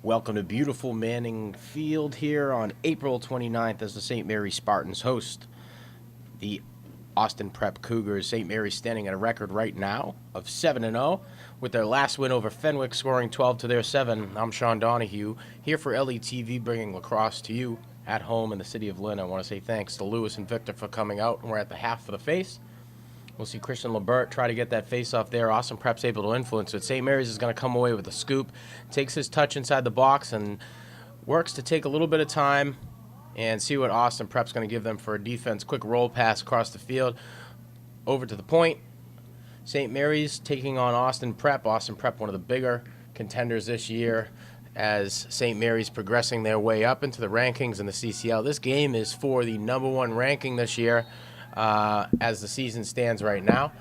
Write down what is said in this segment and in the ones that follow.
Welcome to beautiful Manning Field here on April 29th as the St. Mary's Spartans host the Austin Prep Cougars. St. Mary's standing at a record right now of 7-0 with their last win over Fenwick, scoring 12 to their 7. I'm Sean Donahue here for LETV, bringing lacrosse to you at home in the city of Lynn. I want to say thanks to Lewis and Victor for coming out. We're at the half for the face. We'll see Christian Lebert try to get that face-off there. Austin Prep's able to influence it. St. Mary's is going to come away with a scoop, takes his touch inside the box, and works to take a little bit of time and see what Austin Prep's going to give them for a defense. Quick roll pass across the field, over to the point. St. Mary's taking on Austin Prep. Austin Prep, one of the bigger contenders this year, as St. Mary's progressing their way up into the rankings in the CCL. This game is for the #1 ranking this year. As the season stands right now.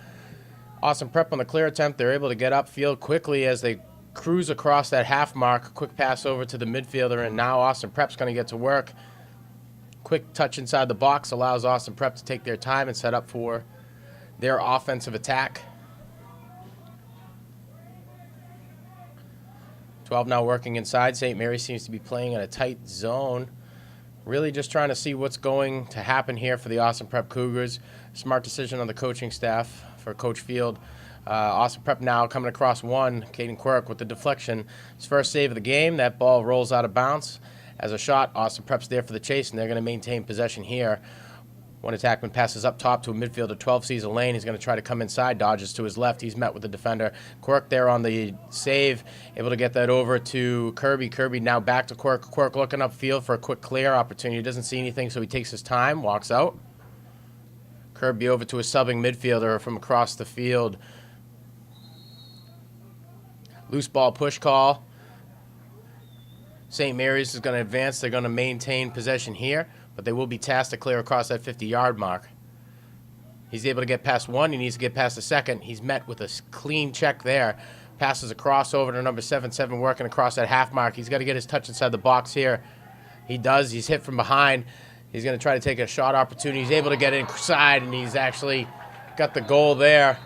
Austin Prep on the clear attempt. They're able to get upfield quickly as they cruise across that half mark. Quick pass over to the midfielder, and now Austin Prep's going to get to work. Quick touch inside the box allows Austin Prep to take their time and set up for their offensive attack. 12 now working inside. St. Mary's seems to be playing in a tight zone. Really just trying to see what's going to happen here for the Austin Prep Cougars. Smart decision on the coaching staff for Coach Field. Austin Prep now coming across one. Caden Quirk with the deflection. His first save of the game. That ball rolls out of bounds. As a shot, Austin Prep's there for the chase, and they're going to maintain possession here. One attackman passes up top to a midfielder. 12 sees a lane. He's going to try to come inside. Dodges to his left. He's met with the defender. Quirk there on the save. Able to get that over to Kirby. Kirby now back to Quirk. Quirk looking upfield for a quick clear opportunity. Doesn't see anything, so he takes his time. Walks out. Kirby over to a subbing midfielder from across the field. Loose ball push call. St. Mary's is going to advance. They're going to maintain possession here, but they will be tasked to clear across that 50-yard mark. He's able to get past one. He needs to get past the second. He's met with a clean check there. Passes across over to number 7-7, working across that half mark. He's got to get his touch inside the box here. He does. He's hit from behind. He's going to try to take a shot opportunity. He's able to get inside, and he's actually got the goal there.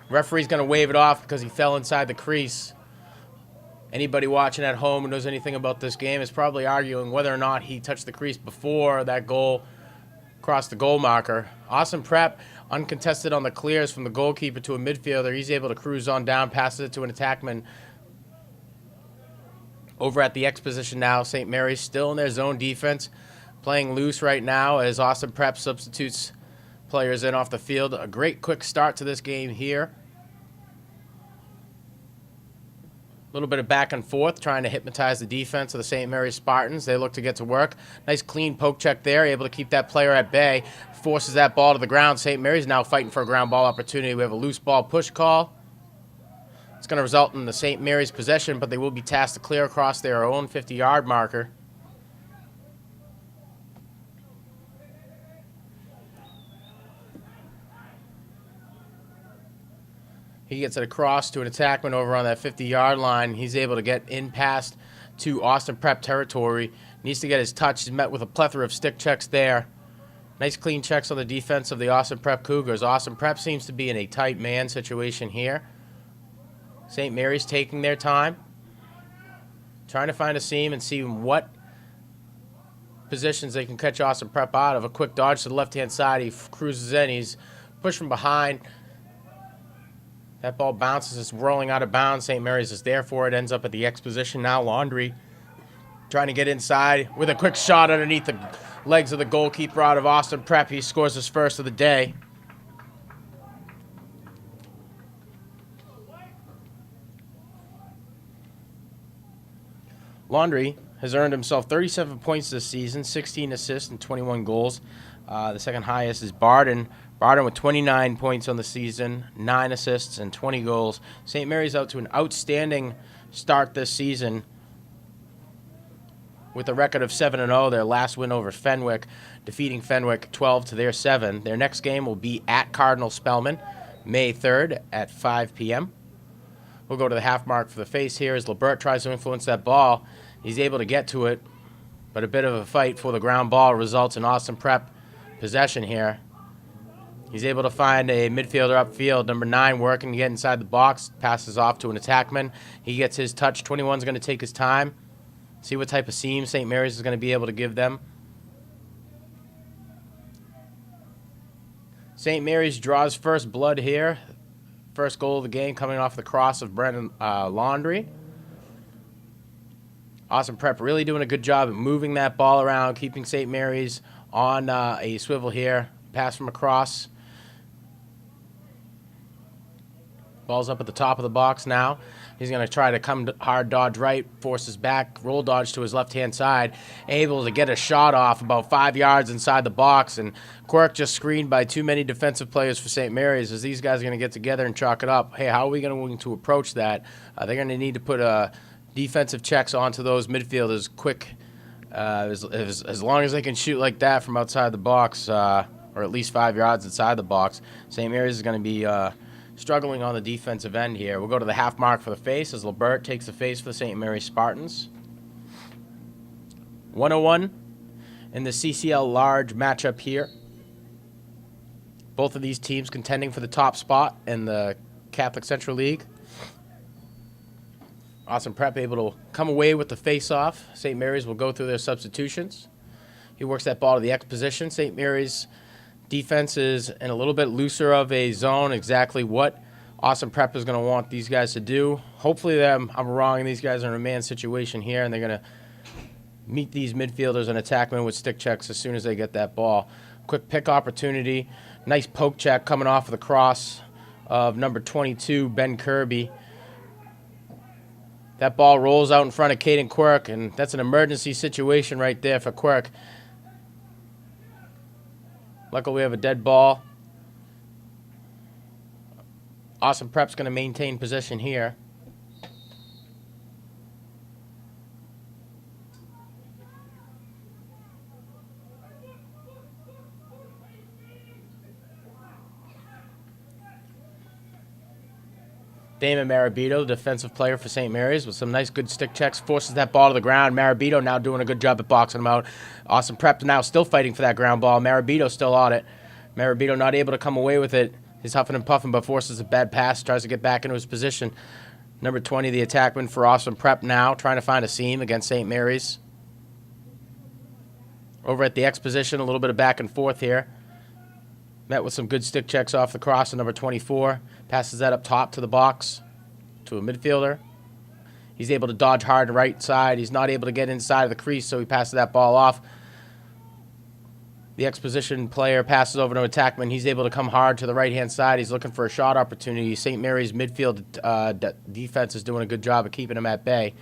Referee's going to wave it off because he fell inside the crease. Anybody watching at home who knows anything about this game is probably arguing whether or not he touched the crease before that goal crossed the goal marker. Austin Prep, uncontested on the clears from the goalkeeper to a midfielder. He's able to cruise on down, passes it to an attackman. Over at the X position now, St. Mary's still in their zone defense, playing loose right now as Austin Prep substitutes players in off the field. A great quick start to this game here. A little bit of back and forth, trying to hypnotize the defense of the St. Mary's Spartans. They look to get to work. Nice clean poke check there, able to keep that player at bay. Forces that ball to the ground. St. Mary's now fighting for a ground ball opportunity. We have a loose ball push call. It's going to result in the St. Mary's possession, but they will be tasked to clear across their own 50-yard marker. He gets it across to an attackman over on that 50-yard line. He's able to get in past to Austin Prep territory. Needs to get his touch. He's met with a plethora of stick checks there. Nice clean checks on the defense of the Austin Prep Cougars. Austin Prep seems to be in a tight man situation here. St. Mary's taking their time, trying to find a seam and see what positions they can catch Austin Prep out of. A quick dodge to the left-hand side. He cruises in. He's pushed from behind. That ball bounces, it's rolling out of bounds. St. Mary's is there for it, ends up at the X position now. Laundry trying to get inside with a quick shot underneath the legs of the goalkeeper out of Austin Prep. He scores his first of the day. Laundry has earned himself 37 points this season, 16 assists and 21 goals. The second highest is Barden. Barden with 29 points on the season, 9 assists and 20 goals. St. Mary's out to an outstanding start this season with a record of 7-0. Their last win over Fenwick, defeating Fenwick 12 to their 7. Their next game will be at Cardinal Spellman, May 3rd at 5 p.m. We'll go to the half mark for the face here as Lebert tries to influence that ball. He's able to get to it, but a bit of a fight for the ground ball results in Austin Prep possession here. He's able to find a midfielder upfield, number 9, working to get inside the box. Passes off to an attackman. He gets his touch. 21's going to take his time. See what type of seam St. Mary's is going to be able to give them. St. Mary's draws first blood here. First goal of the game coming off the cross of Brendan Laundrie. Awesome Prep really doing a good job at moving that ball around, keeping St. Mary's on a swivel here. Pass from across. Ball's up at the top of the box now. He's going to try to come hard dodge right, forces back, roll dodge to his left-hand side, able to get a shot off about 5 yards inside the box, and Quirk just screened by too many defensive players for St. Mary's as these guys are going to get together and chalk it up. Hey, how are we going to approach that? They're going to need to put defensive checks onto those midfielders quick, as long as they can shoot like that from outside the box, or at least 5 yards inside the box. St. Mary's is going to be struggling on the defensive end here. We'll go to the half mark for the face as Lebert takes the face for the St. Mary's Spartans. 101 in the CCL large matchup here. Both of these teams contending for the top spot in the Catholic Central League. Awesome Prep able to come away with the face-off. St. Mary's will go through their substitutions. He works that ball to the X position. St. Mary's defense is in a little bit looser of a zone, exactly what Awesome Prep is going to want these guys to do. Hopefully I'm wrong and these guys are in a man situation here and they're going to meet these midfielders and attackmen with stick checks as soon as they get that ball. Quick pick opportunity. Nice poke check coming off of the cross of number 22, Ben Kirby. That ball rolls out in front of Caden Quirk, and that's an emergency situation right there for Quirk. Luckily, we have a dead ball. Awesome Prep's going to maintain possession here. Damon Marabito, defensive player for St. Mary's, with some nice good stick checks, forces that ball to the ground. Marabito now doing a good job at boxing him out. Awesome Prep now still fighting for that ground ball. Marabito still on it. Marabito not able to come away with it. He's huffing and puffing, but forces a bad pass, tries to get back into his position. Number 20, the attackman for Awesome Prep now, trying to find a seam against St. Mary's. Over at the X position, a little bit of back and forth here. Met with some good stick checks off the cross of number 24. Passes that up top to the box to a midfielder. He's able to dodge hard right side. He's not able to get inside of the crease, so he passes that ball off. The X position player passes over to attackman. He's able to come hard to the right-hand side. He's looking for a shot opportunity. St. Mary's midfield defense is doing a good job of keeping him at bay.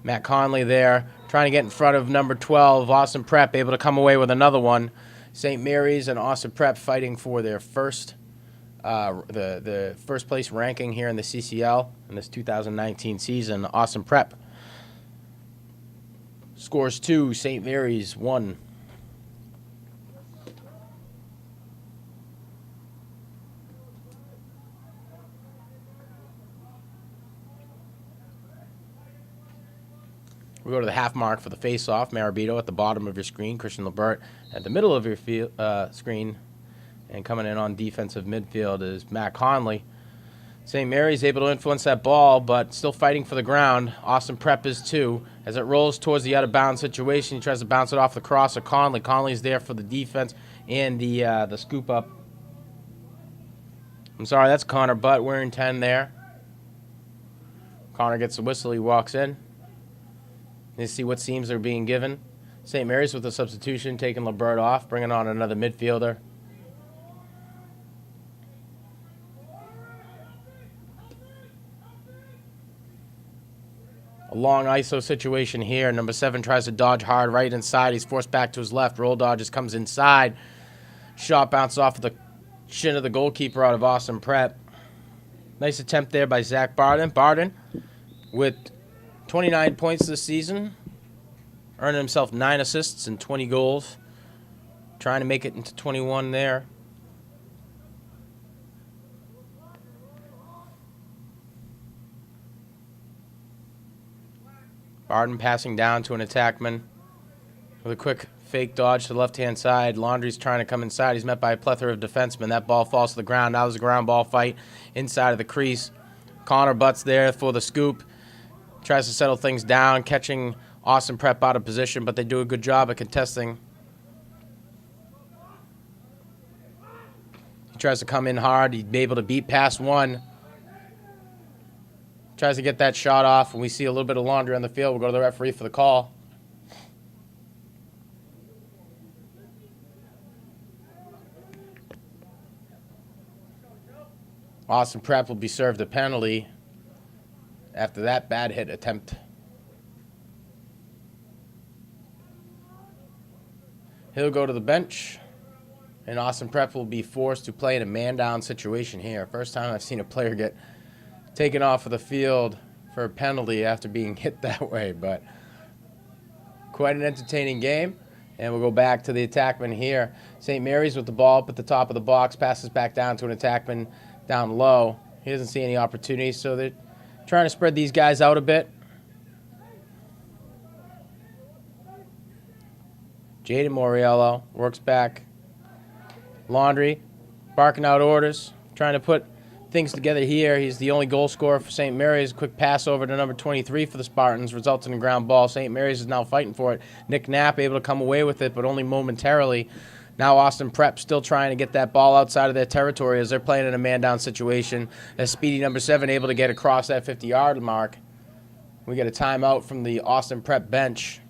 Matt Conley there, trying to get in front of number 12, Awesome Prep, able to come away with another one. St. Mary's and Awesome Prep fighting for their first, the first place ranking here in the CCL in this 2019 season. Awesome Prep scores 2, St. Mary's 1. We go to the half mark for the face-off. Marabito at the bottom of your screen. Christian Lebert at the middle of your screen. And coming in on defensive midfield is Matt Conley. St. Mary's able to influence that ball, but still fighting for the ground. Awesome Prep is too. As it rolls towards the out-of-bounds situation, he tries to bounce it off the cross of Conley. Conley's there for the defense and the scoop-up. I'm sorry, that's Connor Butt wearing 10 there. Connor gets the whistle. He walks in. You see what seams are being given. St. Mary's with a substitution, taking Lebert off, bringing on another midfielder. A long ISO situation here. Number 7 tries to dodge hard right inside. He's forced back to his left. Roll dodges, comes inside. Shot bounces off of the shin of the goalkeeper out of Awesome Prep. Nice attempt there by Zach Barden. Barden with 29 points this season, earning himself 9 assists and 20 goals. Trying to make it into 21 there. Barden passing down to an attackman with a quick fake dodge to the left-hand side. Laundrie's trying to come inside. He's met by a plethora of defensemen. That ball falls to the ground. Now there's a ground ball fight inside of the crease. Connor Butt's there for the scoop. Tries to settle things down, catching Austin Prep out of position, but they do a good job at contesting. He tries to come in hard. He'd be able to beat past one. Tries to get that shot off, and we see a little bit of laundry on the field. We'll go to the referee for the call. Austin Prep will be served a penalty after that bad hit attempt. He'll go to the bench, and Austin Prep will be forced to play in a man-down situation here. First time I've seen a player get taken off of the field for a penalty after being hit that way, but quite an entertaining game. And we'll go back to the attackman here. St. Mary's with the ball up at the top of the box, passes back down to an attackman down low. He doesn't see any opportunities, so they're trying to spread these guys out a bit. Jaden Moriello works back. Laundry, barking out orders, trying to put things together here. He's the only goal scorer for St. Mary's. Quick pass over to number 23 for the Spartans, results in a ground ball. St. Mary's is now fighting for it. Nick Knapp able to come away with it, but only momentarily. Now Austin Prep still trying to get that ball outside of their territory as they're playing in a man-down situation. As speedy number 7 able to get across that 50-yard mark. We get a timeout from the Austin Prep bench.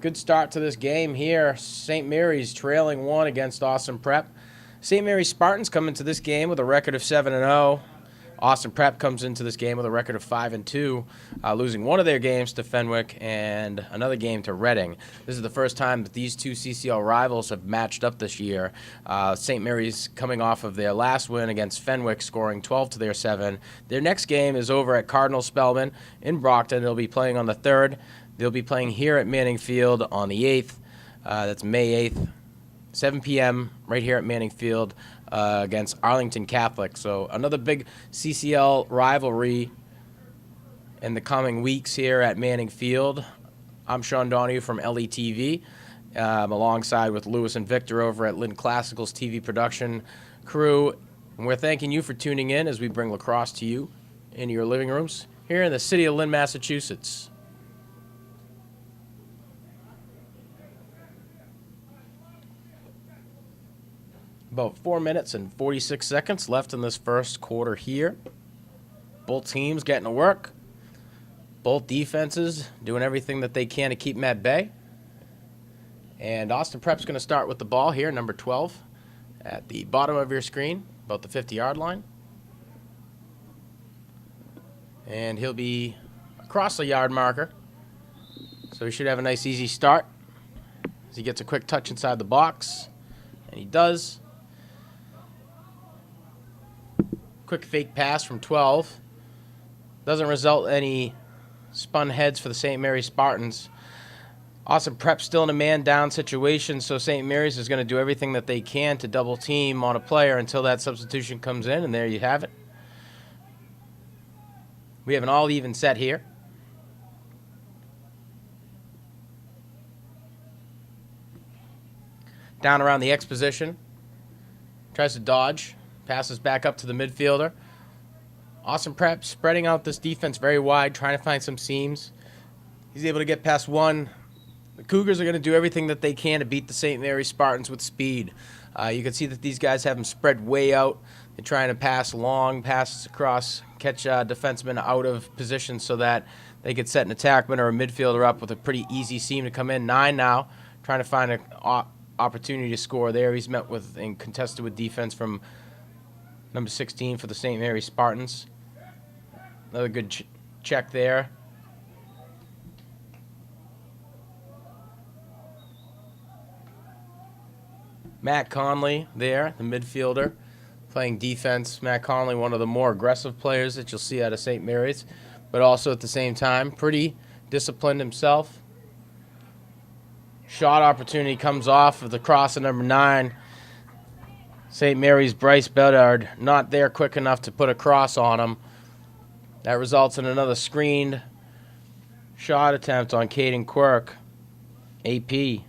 Good start to this game here. St. Mary's trailing 1 against Austin Prep. St. Mary's Spartans come into this game with a record of 7-0. Austin Prep comes into this game with a record of 5-2, losing one of their games to Fenwick and another game to Reading. This is the first time that these two CCL rivals have matched up this year. St. Mary's coming off of their last win against Fenwick, scoring 12 to their 7. Their next game is over at Cardinal Spellman in Brockton. They'll be playing on the 3rd. They'll be playing here at Manning Field on the 8th. That's May 8th. 7 p.m. right here at Manning Field against Arlington Catholic. So another big CCL rivalry in the coming weeks here at Manning Field. I'm Sean Donahue from LETV, alongside with Lewis and Victor over at Lynn Classical's TV production crew. And we're thanking you for tuning in as we bring lacrosse to you in your living rooms here in the city of Lynn, Massachusetts. About 4 minutes and 46 seconds left in this first quarter here. Both teams getting to work. Both defenses doing everything that they can to keep them at bay. And Austin Prep's going to start with the ball here, number 12, at the bottom of your screen, about the 50-yard line. And he'll be across the yard marker. So he should have a nice, easy start as he gets a quick touch inside the box. And he does. Quick fake pass from 12. Doesn't result in any spun heads for the St. Mary's Spartans. Austin Prep still in a man-down situation, so St. Mary's is going to do everything that they can to double team on a player until that substitution comes in, and there you have it. We have an all-even set here. Down around the X position. Tries to dodge. Passes back up to the midfielder. Austin Prep spreading out this defense very wide, trying to find some seams. He's able to get past one. The Cougars are going to do everything that they can to beat the St. Mary's Spartans with speed. You can see that these guys have them spread way out. They're trying to pass long passes across, catch defensemen out of position so that they could set an attackman or a midfielder up with a pretty easy seam to come in. 9 now, trying to find an opportunity to score there. He's met with and contested with defense from number 16 for the St. Mary's Spartans. Another good check there. Matt Conley there, the midfielder, playing defense. Matt Conley, one of the more aggressive players that you'll see out of St. Mary's, but also at the same time, pretty disciplined himself. Shot opportunity comes off of the cross of number 9. St. Mary's Bryce Bedard not there quick enough to put a cross on him. That results in another screened shot attempt on Caden Quirk. AP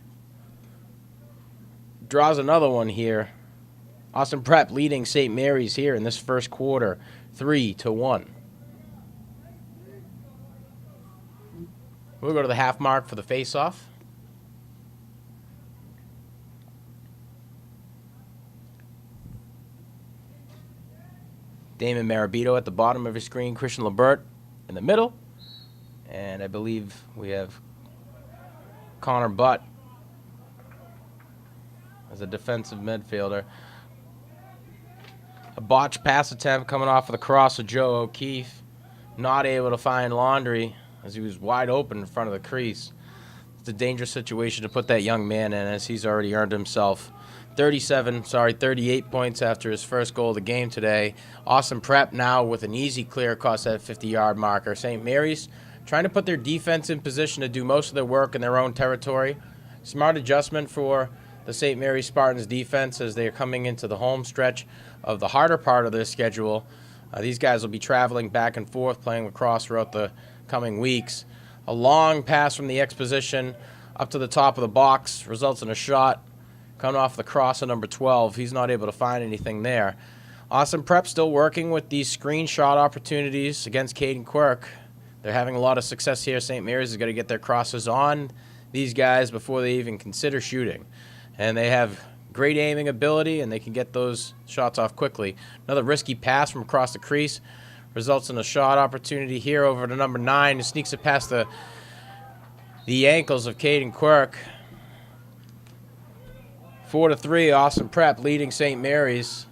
draws another one here. Austin Prep leading St. Mary's here in this first quarter, 3-1. We'll go to the half mark for the face-off. Damon Marabito at the bottom of your screen. Christian Lebert in the middle. And I believe we have Connor Butt as a defensive midfielder. A botched pass attempt coming off of the cross of Joe O'Keefe. Not able to find Laundry as he was wide open in front of the crease. It's a dangerous situation to put that young man in, as he's already earned himself 38 points after his first goal of the game today. Austin Prep now with an easy clear across that 50-yard marker. St. Mary's trying to put their defense in position to do most of their work in their own territory. Smart adjustment for the St. Mary's Spartans defense as they are coming into the home stretch of the harder part of their schedule. These guys will be traveling back and forth playing lacrosse throughout the coming weeks. A long pass from the exposition up to the top of the box results in a shot coming off the cross of number 12. He's not able to find anything there. Austin Prep still working with these screenshot opportunities against Caden Quirk. They're having a lot of success here. St. Mary's is going to get their crosses on these guys before they even consider shooting. And they have great aiming ability, and they can get those shots off quickly. Another risky pass from across the crease results in a shot opportunity here over to number 9, who sneaks it past the ankles of Caden Quirk. 4-3, Austin Prep leading St. Mary's.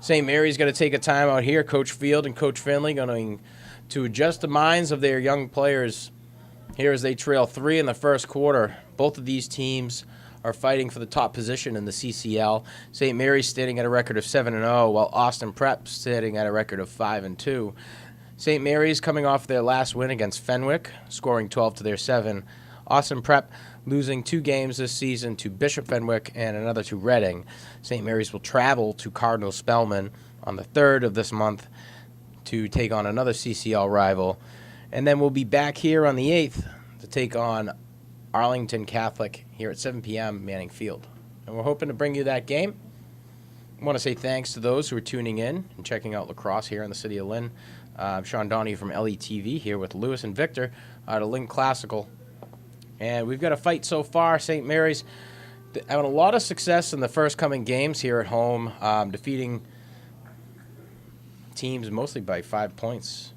St. Mary's going to take a timeout here. Coach Field and Coach Finley going to adjust the minds of their young players here as they trail 3 in the first quarter. Both of these teams are fighting for the top position in the CCL. St. Mary's standing at a record of 7-0, while Austin Prep sitting at a record of 5-2. St. Mary's coming off their last win against Fenwick, scoring 12 to their 7. Austin Prep losing 2 games this season to Bishop Fenwick and another to Reading. St. Mary's will travel to Cardinal Spellman on the 3rd of this month to take on another CCL rival. And then we'll be back here on the 8th to take on Arlington Catholic here at 7 p.m. Manning Field. And we're hoping to bring you that game. I want to say thanks to those who are tuning in and checking out lacrosse here in the city of Lynn. I'm Sean Donahue from LETV here with Lewis and Victor out of Lynn Classical. And we've got a fight so far. St. Mary's having a lot of success in the first coming games here at home, defeating teams mostly by 5 points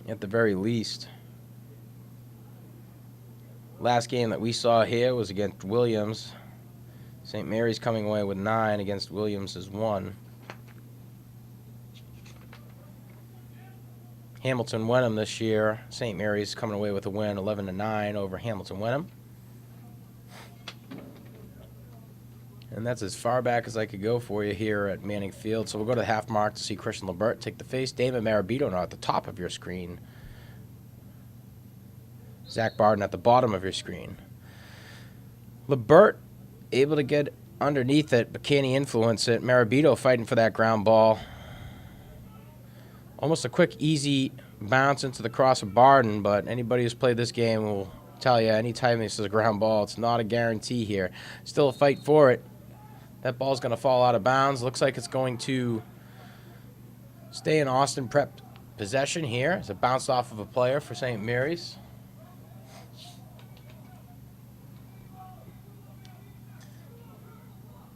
at the very least. Last game that we saw here was against Williams. St. Mary's coming away with 9 against Williams' 1. Hamilton Wenham this year. St. Mary's coming away with a win, 11-9 over Hamilton Wenham. And that's as far back as I could go for you here at Manning Field. So we'll go to the half mark to see Christian Lebert take the face. Damon Marabito now at the top of your screen. Zach Barden at the bottom of your screen. Lebert able to get underneath it, but can he influence it? Marabito fighting for that ground ball. Almost a quick, easy bounce into the cross of Barden, but anybody who's played this game will tell you anytime this is a ground ball, it's not a guarantee here. Still a fight for it. That ball's going to fall out of bounds. Looks like it's going to stay in Austin Prep possession here as it bounced off of a player for St. Mary's.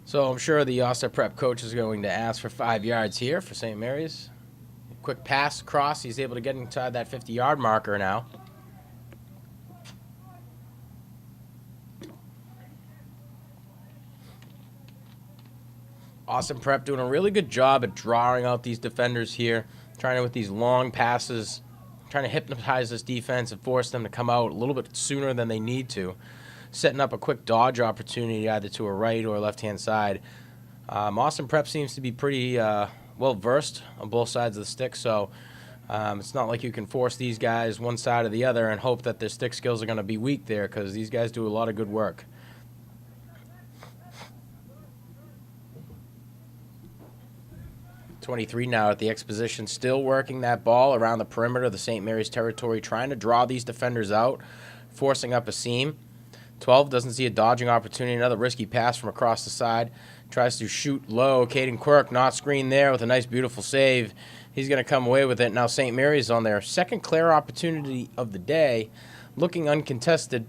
So I'm sure the Austin Prep coach is going to ask for 5 yards here for St. Mary's. Quick pass across. He's able to get inside that 50-yard marker now. Austin Prep doing a really good job at drawing out these defenders here, trying to, with these long passes, trying to hypnotize this defense and force them to come out a little bit sooner than they need to, setting up a quick dodge opportunity either to a right or left-hand side. Austin Prep seems to be pretty well-versed on both sides of the stick, so it's not like you can force these guys one side or the other and hope that their stick skills are going to be weak there, because these guys do a lot of good work. .23 now at the exposition, still working that ball around the perimeter of the St. Mary's territory, trying to draw these defenders out, forcing up a seam. 12 doesn't see a dodging opportunity. Another risky pass from across the side. Tries to shoot low. Caden Quirk not screened there with a nice, beautiful save. He's going to come away with it. Now St. Mary's on their second clear opportunity of the day, looking uncontested.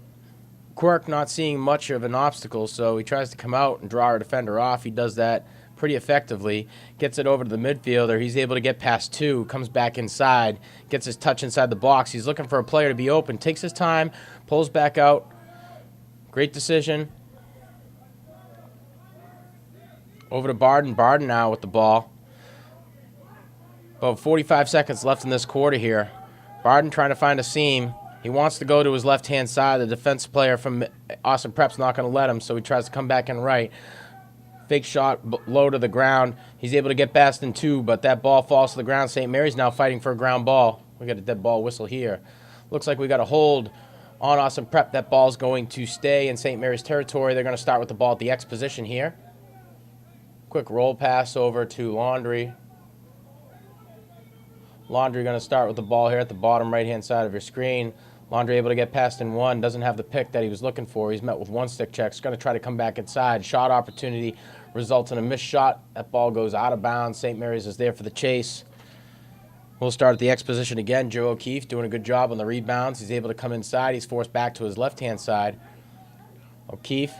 Quirk not seeing much of an obstacle, so he tries to come out and draw our defender off. He does that pretty effectively. Gets it over to the midfielder. He's able to get past two, comes back inside, gets his touch inside the box. He's looking for a player to be open, takes his time, pulls back out. Great decision. Over to Barden. Barden now with the ball. About 45 seconds left in this quarter here. Barden trying to find a seam. He wants to go to his left-hand side. The defense player from Austin Prep's not going to let him, so he tries to come back in right. Fake shot low to the ground. He's able to get past in two, but that ball falls to the ground. St. Mary's now fighting for a ground ball. We got a dead ball whistle here. Looks like we got a hold on Austin Prep. That ball's going to stay in St. Mary's territory. They're going to start with the ball at the X position here. Quick roll pass over to Laundry. Laundry going to start with the ball here at the bottom right-hand side of your screen. Laundry able to get past in one. Doesn't have the pick that he was looking for. He's met with one stick check. He's going to try to come back inside. Shot opportunity results in a missed shot. That ball goes out of bounds. St. Mary's is there for the chase. We'll start at the X position again. Joe O'Keefe doing a good job on the rebounds. He's able to come inside. He's forced back to his left-hand side. O'Keefe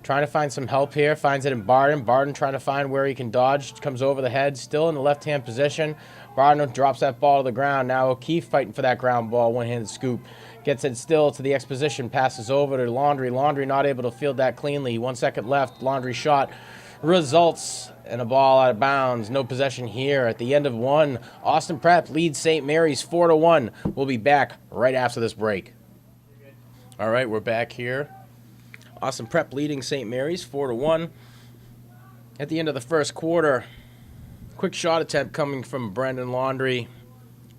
trying to find some help here. Finds it in Barden. Barden trying to find where he can dodge. Comes over the head. Still in the left-hand position. Barden drops that ball to the ground. Now O'Keefe fighting for that ground ball. One-handed scoop. Gets it still to the X position. Passes over to Laundry. Laundry not able to field that cleanly. 1 second left. Laundry shot results in a ball out of bounds. No possession here. At the end of one, Austin Prep leads St. Mary's 4-1. We'll be back right after this break. All right, we're back here. Austin Prep leading St. Mary's 4-1. At the end of the first quarter, quick shot attempt coming from Brendan Laundry.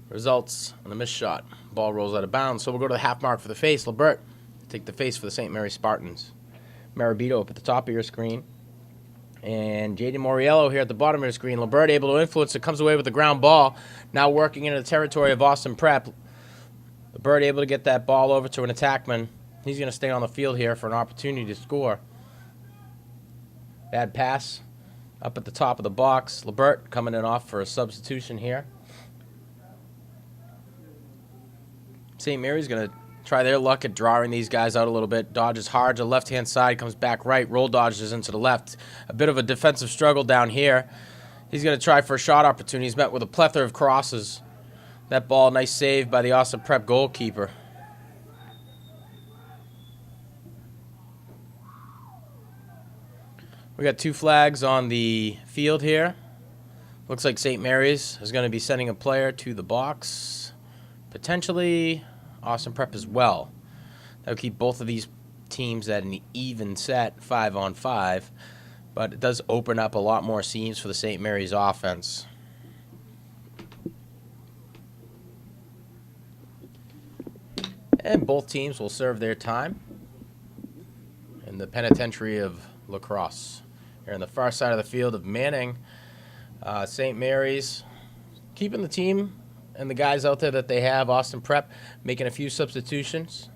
Results in a missed shot. Ball rolls out of bounds. So we'll go to the half mark for the face. Lebert take the face for the St. Mary's Spartans. Marabito up at the top of your screen. And Jaden Moriello here at the bottom of your screen. Lebert able to influence it. Comes away with the ground ball. Now working into the territory of Austin Prep. Lebert able to get that ball over to an attackman. He's going to stay on the field here for an opportunity to score. Bad pass up at the top of the box. Lebert coming in off for a substitution here. St. Mary's going to try their luck at drawing these guys out a little bit. Dodges hard to the left-hand side, comes back right. Roll dodges into the left. A bit of a defensive struggle down here. He's going to try for a shot opportunity. He's met with a plethora of crosses. That ball, nice save by the Austin Prep goalkeeper. We got two flags on the field here. Looks like St. Mary's is going to be sending a player to the box. Potentially Austin Prep as well. That would keep both of these teams at an even set, 5-on-5. But it does open up a lot more seams for the St. Mary's offense. And both teams will serve their time in the penitentiary of Lacrosse. Here on the far side of the field of Manning, St. Mary's keeping the team and the guys out there that they have. Austin Prep making a few substitutions.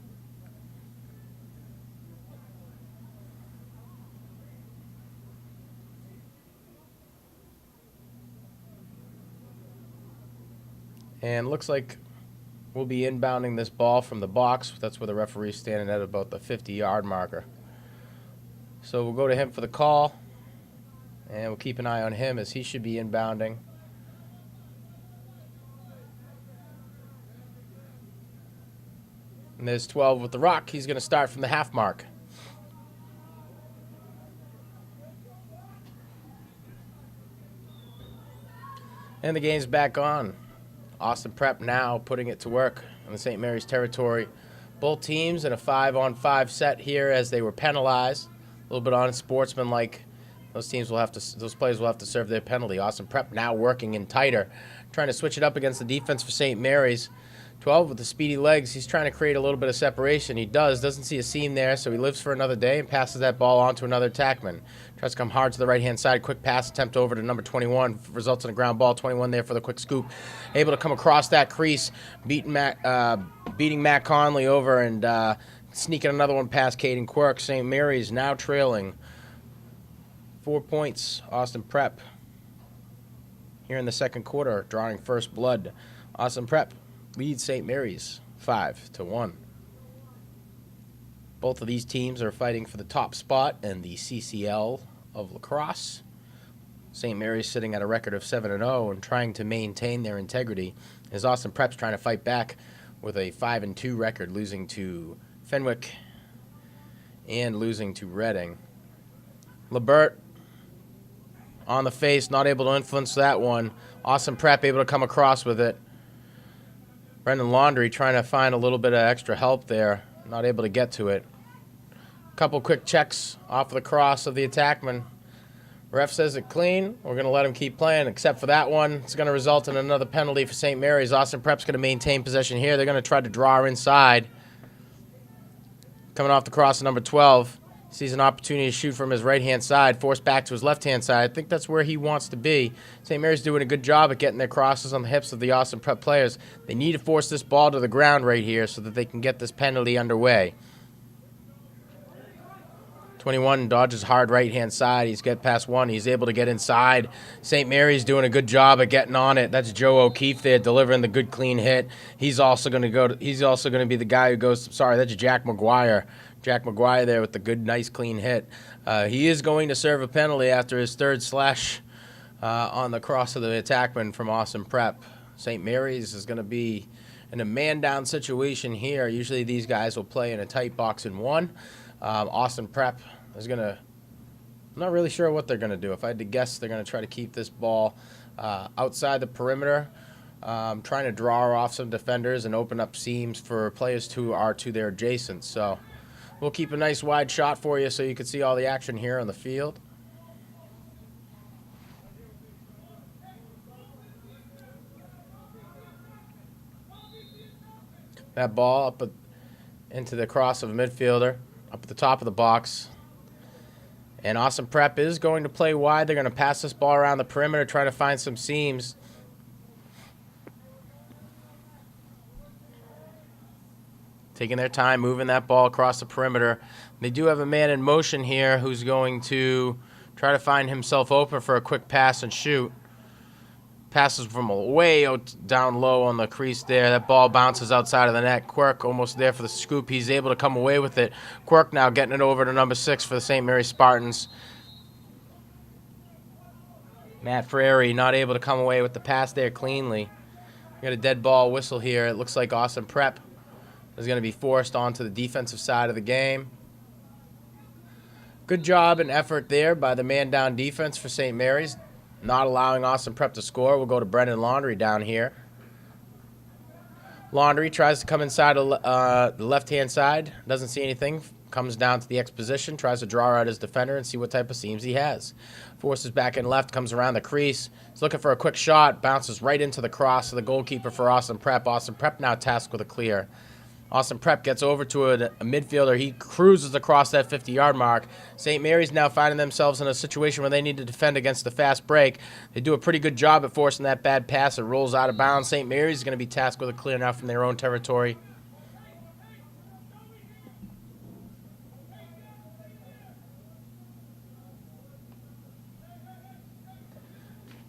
And looks like we'll be inbounding this ball from the box. That's where the referee's standing at about the 50-yard marker. So we'll go to him for the call. And we'll keep an eye on him as he should be inbounding. And there's 12 with the rock. He's going to start from the half mark. And the game's back on. Austin Prep now putting it to work in the St. Mary's territory. Both teams in a 5-on-5 set here as they were penalized. A little bit unsportsmanlike. Those players will have to serve their penalty. Austin Prep now working in tighter, trying to switch it up against the defense for St. Mary's. 12 with the speedy legs. He's trying to create a little bit of separation. He doesn't see a seam there, so he lives for another day and passes that ball on to another attackman. Tries to come hard to the right-hand side. Quick pass attempt over to number 21. Results in a ground ball. 21 there for the quick scoop. Able to come across that crease, beating Matt Conley over and sneaking another one past Caden Quirk. St. Mary's now trailing 4 points. Austin Prep here in the second quarter, drawing first blood. Austin Prep leads St. Mary's 5-1. Both of these teams are fighting for the top spot in the CCL of Lacrosse. St. Mary's sitting at a record of 7-0 and trying to maintain their integrity, as Austin Prep's trying to fight back with a 5-2 record, losing to Fenwick and losing to Reading. Lebert on the face, not able to influence that one. Austin Prep able to come across with it. Brendan Laundrie trying to find a little bit of extra help there, not able to get to it. Couple quick checks off of the cross of the attackman. Ref says it clean. We're going to let him keep playing, except for that one. It's going to result in another penalty for St. Mary's. Austin Prep's going to maintain possession here. They're going to try to draw her inside. Coming off the cross, number 12. Sees an opportunity to shoot from his right-hand side, forced back to his left-hand side. I think that's where he wants to be. St. Mary's doing a good job at getting their crosses on the hips of the Austin Prep players. They need to force this ball to the ground right here so that they can get this penalty underway. 21 dodges hard right-hand side. He's get past one. He's able to get inside. St. Mary's doing a good job at getting on it. That's Joe O'Keefe there delivering the good clean hit. He's also going to be the guy who goes. Sorry, that's Jack McGuire. Jack McGuire there with the good, nice, clean hit. He is going to serve a penalty after his third slash on the cross of the attackman from Austin Prep. St. Mary's is going to be in a man-down situation here. Usually these guys will play in a tight box in one. Austin Prep is going to, I'm not really sure what they're going to do. If I had to guess, they're going to try to keep this ball outside the perimeter, trying to draw off some defenders and open up seams for players who are to their adjacent. So we'll keep a nice wide shot for you so you can see all the action here on the field. That ball up into the cross of a midfielder, up at the top of the box. And Austin Prep is going to play wide. They're going to pass this ball around the perimeter, try to find some seams. Taking their time, moving that ball across the perimeter. They do have a man in motion here who's going to try to find himself open for a quick pass and shoot. Passes from way out down low on the crease there. That ball bounces outside of the net. Quirk almost there for the scoop. He's able to come away with it. Quirk now getting it over to number 6 for the St. Mary's Spartans. Matt Frary not able to come away with the pass there cleanly. We got a dead ball whistle here. It looks like Austin Prep is going to be forced onto the defensive side of the game. Good job and effort there by the man-down defense for St. Mary's, not allowing Austin Prep to score. We'll go to Brendan Laundrie down here. Laundrie tries to come inside the left-hand side. Doesn't see anything. Comes down to the X position. Tries to draw out his defender and see what type of seams he has. Forces back in left. Comes around the crease. He's looking for a quick shot. Bounces right into the cross of the goalkeeper for Austin Prep. Austin Prep now tasked with a clear. Austin Prep gets over to a midfielder. He cruises across that 50-yard mark. St. Mary's now finding themselves in a situation where they need to defend against the fast break. They do a pretty good job at forcing that bad pass. It rolls out of bounds. St. Mary's is going to be tasked with a clear now from their own territory.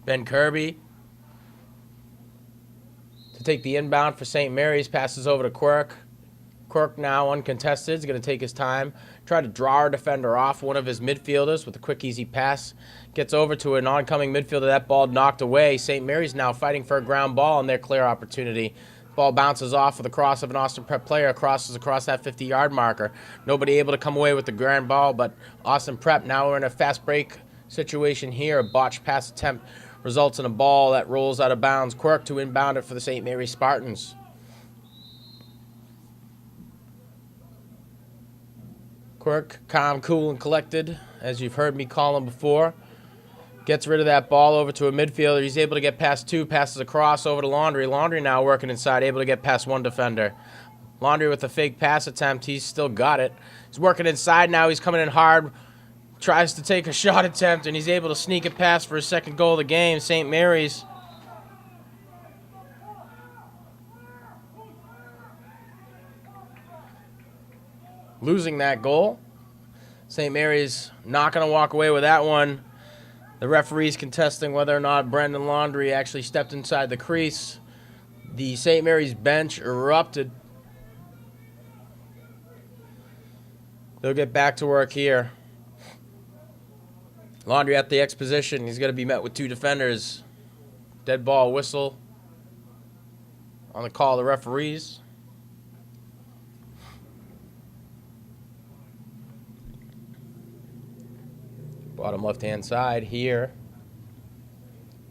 Ben Kirby to take the inbound for St. Mary's. Passes over to Quirk. Quirk now uncontested is going to take his time, try to draw our defender off one of his midfielders with a quick, easy pass. Gets over to an oncoming midfielder. That ball knocked away. St. Mary's now fighting for a ground ball on their clear opportunity. Ball bounces off with the cross of an Austin Prep player, crosses across that 50-yard marker. Nobody able to come away with the ground ball, but Austin Prep now we're in a fast break situation here. A botched pass attempt results in a ball that rolls out of bounds. Quirk to inbound it for the St. Mary's Spartans. Quirk, calm, cool, and collected, as you've heard me call him before. Gets rid of that ball over to a midfielder. He's able to get past two, passes across over to Laundrie. Laundrie now working inside, able to get past one defender. Laundrie with a fake pass attempt. He's still got it. He's working inside now. He's coming in hard. Tries to take a shot attempt, and he's able to sneak it past for his second goal of the game. St. Mary's losing that goal. St. Mary's not going to walk away with that one. The referee's contesting whether or not Brendan Laundrie actually stepped inside the crease. The St. Mary's bench erupted. They'll get back to work here. Laundrie at the X position. He's going to be met with two defenders. Dead ball whistle on the call of the referees. Bottom left-hand side here.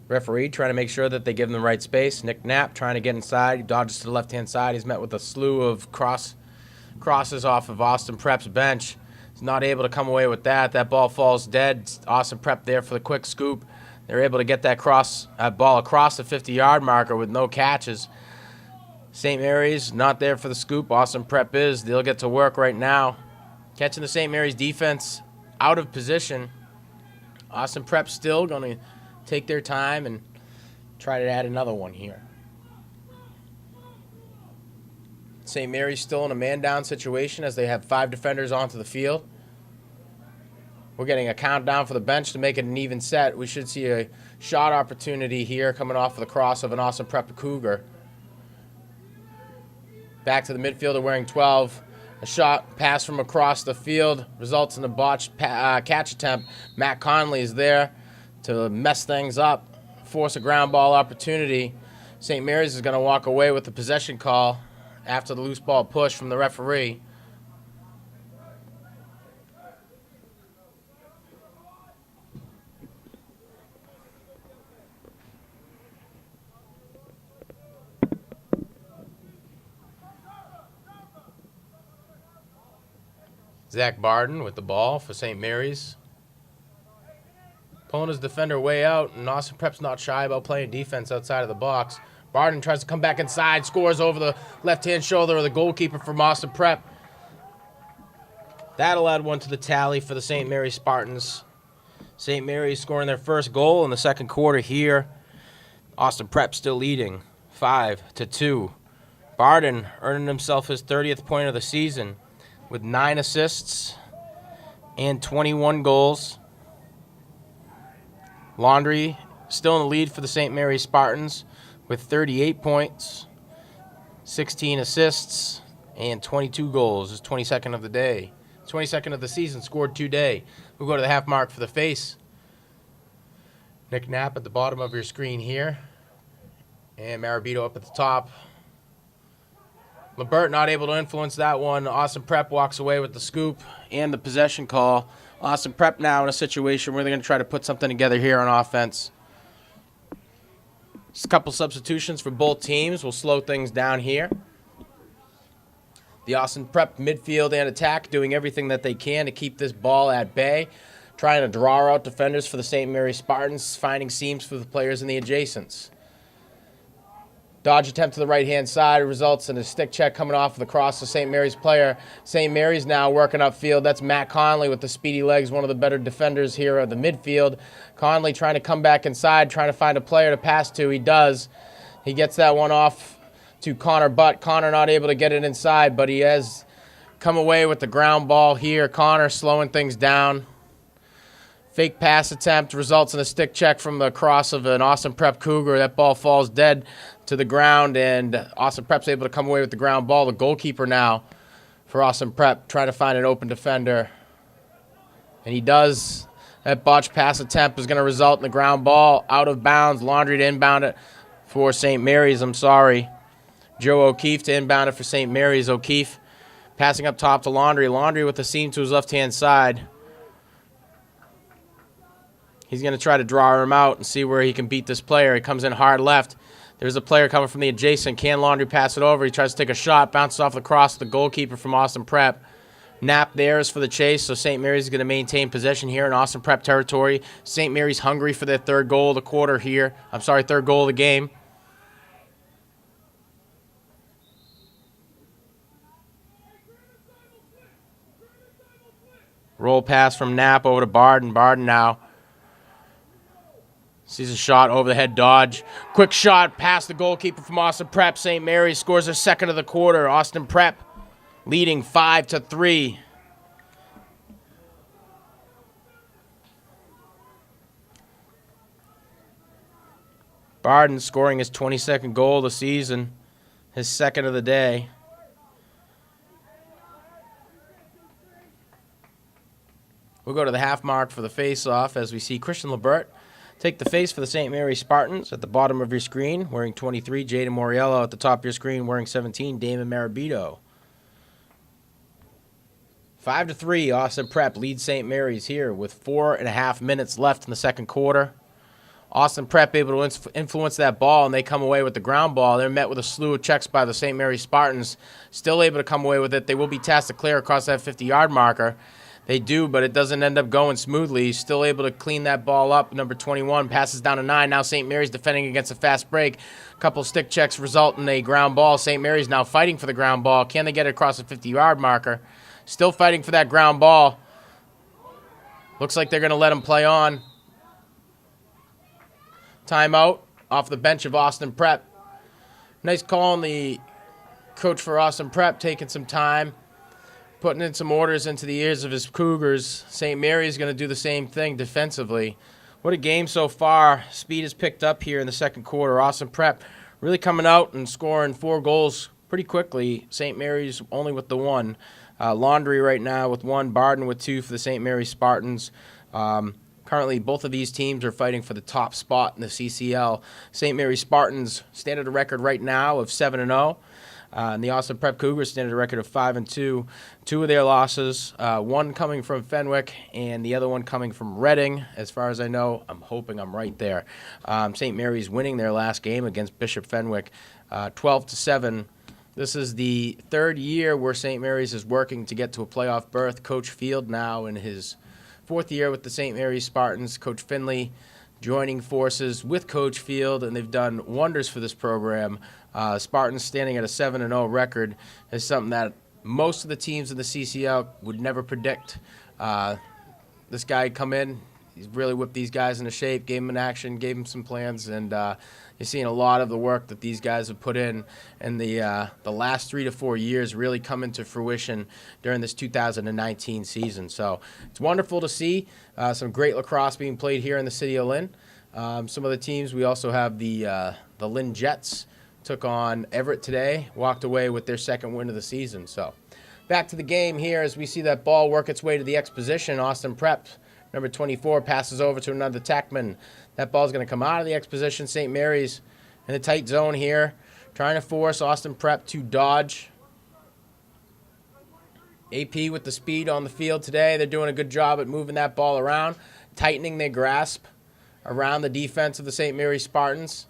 Referee trying to make sure that they give him the right space. Nick Knapp trying to get inside. He dodges to the left-hand side. He's met with a slew of crosses off of Austin Prep's bench. He's not able to come away with that. That ball falls dead. Austin Prep there for the quick scoop. They're able to get that ball across the 50-yard marker with no catches. St. Mary's not there for the scoop. Austin Prep is. They'll get to work right now. Catching the St. Mary's defense out of position. Austin Prep still going to take their time and try to add another one here. St. Mary's still in a man-down situation as they have 5 defenders onto the field. We're getting a countdown for the bench to make it an even set. We should see a shot opportunity here coming off of the cross of an Austin Prep Cougar. Back to the midfielder wearing 12. A shot pass from across the field results in a botched catch attempt. Matt Conley is there to mess things up, force a ground ball opportunity. St. Mary's is going to walk away with the possession call after the loose ball push from the referee. Zach Barden with the ball for St. Mary's. Pulling his defender way out, and Austin Prep's not shy about playing defense outside of the box. Barden tries to come back inside, scores over the left-hand shoulder of the goalkeeper from Austin Prep. That'll add one to the tally for the St. Mary's Spartans. St. Mary's scoring their first goal in the second quarter here. Austin Prep still leading 5-2. Barden earning himself his 30th point of the season with 9 assists and 21 goals. Laundrie still in the lead for the St. Mary's Spartans with 38 points, 16 assists, and 22 goals. His 22nd of the day. 22nd of the season, scored today. We'll go to the half mark for the face. Nick Knapp at the bottom of your screen here. And Marabito up at the top. LeBert not able to influence that one. Austin Prep walks away with the scoop and the possession call. Austin Prep now in a situation where they're going to try to put something together here on offense. Just a couple substitutions for both teams will slow things down here. The Austin Prep midfield and attack doing everything that they can to keep this ball at bay, trying to draw out defenders for the St. Mary's Spartans, finding seams for the players in the adjacents. Dodge attempt to the right-hand side results in a stick check coming off of the cross of St. Mary's player. St. Mary's now working upfield. That's Matt Conley with the speedy legs, one of the better defenders here at the midfield. Conley trying to come back inside, trying to find a player to pass to. He does. He gets that one off to Connor Butt. Connor not able to get it inside, but he has come away with the ground ball here. Connor slowing things down. Fake pass attempt results in a stick check from the cross of an Austin Prep Cougar. That ball falls dead to the ground, and Austin Prep's able to come away with the ground ball. The goalkeeper now for Austin Prep trying to find an open defender. And he does. That botched pass attempt is going to result in the ground ball out of bounds. Laundrie to inbound it for St. Mary's. Joe O'Keefe to inbound it for St. Mary's. O'Keefe passing up top to Laundrie. Laundrie with the seam to his left-hand side. He's going to try to draw him out and see where he can beat this player. He comes in hard left. There's a player coming from the adjacent. Can Laundrie pass it over? He tries to take a shot, bounces off the cross to the goalkeeper from Austin Prep. Knapp there is for the chase, so St. Mary's is going to maintain possession here in Austin Prep territory. St. Mary's hungry for their third goal of the quarter here. Third goal of the game. Roll pass from Knapp over to Barden. Barden now sees a shot over the head dodge. Quick shot past the goalkeeper from Austin Prep. St. Mary's scores their second of the quarter. Austin Prep leading 5-3. Barden scoring his 22nd goal of the season, his second of the day. We'll go to the half mark for the face-off as we see Christian Lebert take the face for the St. Mary's Spartans at the bottom of your screen, wearing 23, Jaden Moriello at the top of your screen, wearing 17, Damon Marabito. 5-3, Austin Prep leads St. Mary's here with 4.5 minutes left in the second quarter. Austin Prep able to influence that ball, and they come away with the ground ball. They're met with a slew of checks by the St. Mary's Spartans, still able to come away with it. They will be tasked to clear across that 50-yard marker. They do, but it doesn't end up going smoothly. He's still able to clean that ball up. Number 21 passes down to 9. Now St. Mary's defending against a fast break. A couple stick checks result in a ground ball. St. Mary's now fighting for the ground ball. Can they get it across the 50-yard marker? Still fighting for that ground ball. Looks like they're going to let him play on. Timeout off the bench of Austin Prep. Nice call on the coach for Austin Prep, taking some time, putting in some orders into the ears of his Cougars. St. Mary's going to do the same thing defensively. What a game so far. Speed has picked up here in the second quarter. Austin Prep really coming out and scoring 4 goals pretty quickly. St. Mary's only with the 1. Laundry right now with 1. Barden with 2 for the St. Mary's Spartans. Currently, both of these teams are fighting for the top spot in the CCL. St. Mary's Spartans stand at a record right now of 7-0. And the Austin Prep Cougars stand at a record of 5-2. 2 of their losses, one coming from Fenwick and the other one coming from Reading. As far as I know, I'm hoping I'm right there. St. Mary's winning their last game against Bishop Fenwick, 12-7. This is the third year where St. Mary's is working to get to a playoff berth. Coach Field now in his 4th year with the St. Mary's Spartans. Coach Finley joining forces with Coach Field, and they've done wonders for this program. Spartans standing at a 7-0 record is something that most of the teams in the CCL would never predict. This guy come in, he's really whipped these guys into shape, gave them an action, gave them some plans, and you're seeing a lot of the work that these guys have put in the last 3 to 4 years really come into fruition during this 2019 season. So it's wonderful to see some great lacrosse being played here in the city of Lynn. Some of the teams, we also have the Lynn Jets took on Everett today, walked away with their second win of the season. So back to the game here as we see that ball work its way to the X position. Austin Prep, number 24, passes over to another tackman. That ball's going to come out of the X position. St. Mary's in the tight zone here, trying to force Austin Prep to dodge. AP with the speed on the field today. They're doing a good job at moving that ball around, tightening their grasp around the defense of the St. Mary's Spartans.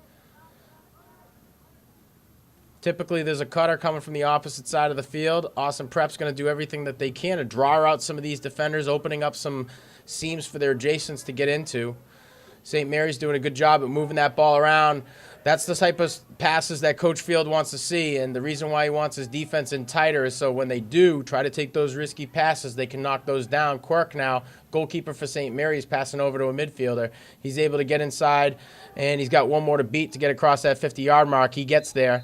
Typically, there's a cutter coming from the opposite side of the field. Austin Prep's going to do everything that they can to draw out some of these defenders, opening up some seams for their adjacents to get into. St. Mary's doing a good job at moving that ball around. That's the type of passes that Coach Field wants to see, and the reason why he wants his defense in tighter is so when they do try to take those risky passes, they can knock those down. Quirk now, goalkeeper for St. Mary's, passing over to a midfielder. He's able to get inside, and he's got one more to beat to get across that 50-yard mark. He gets there.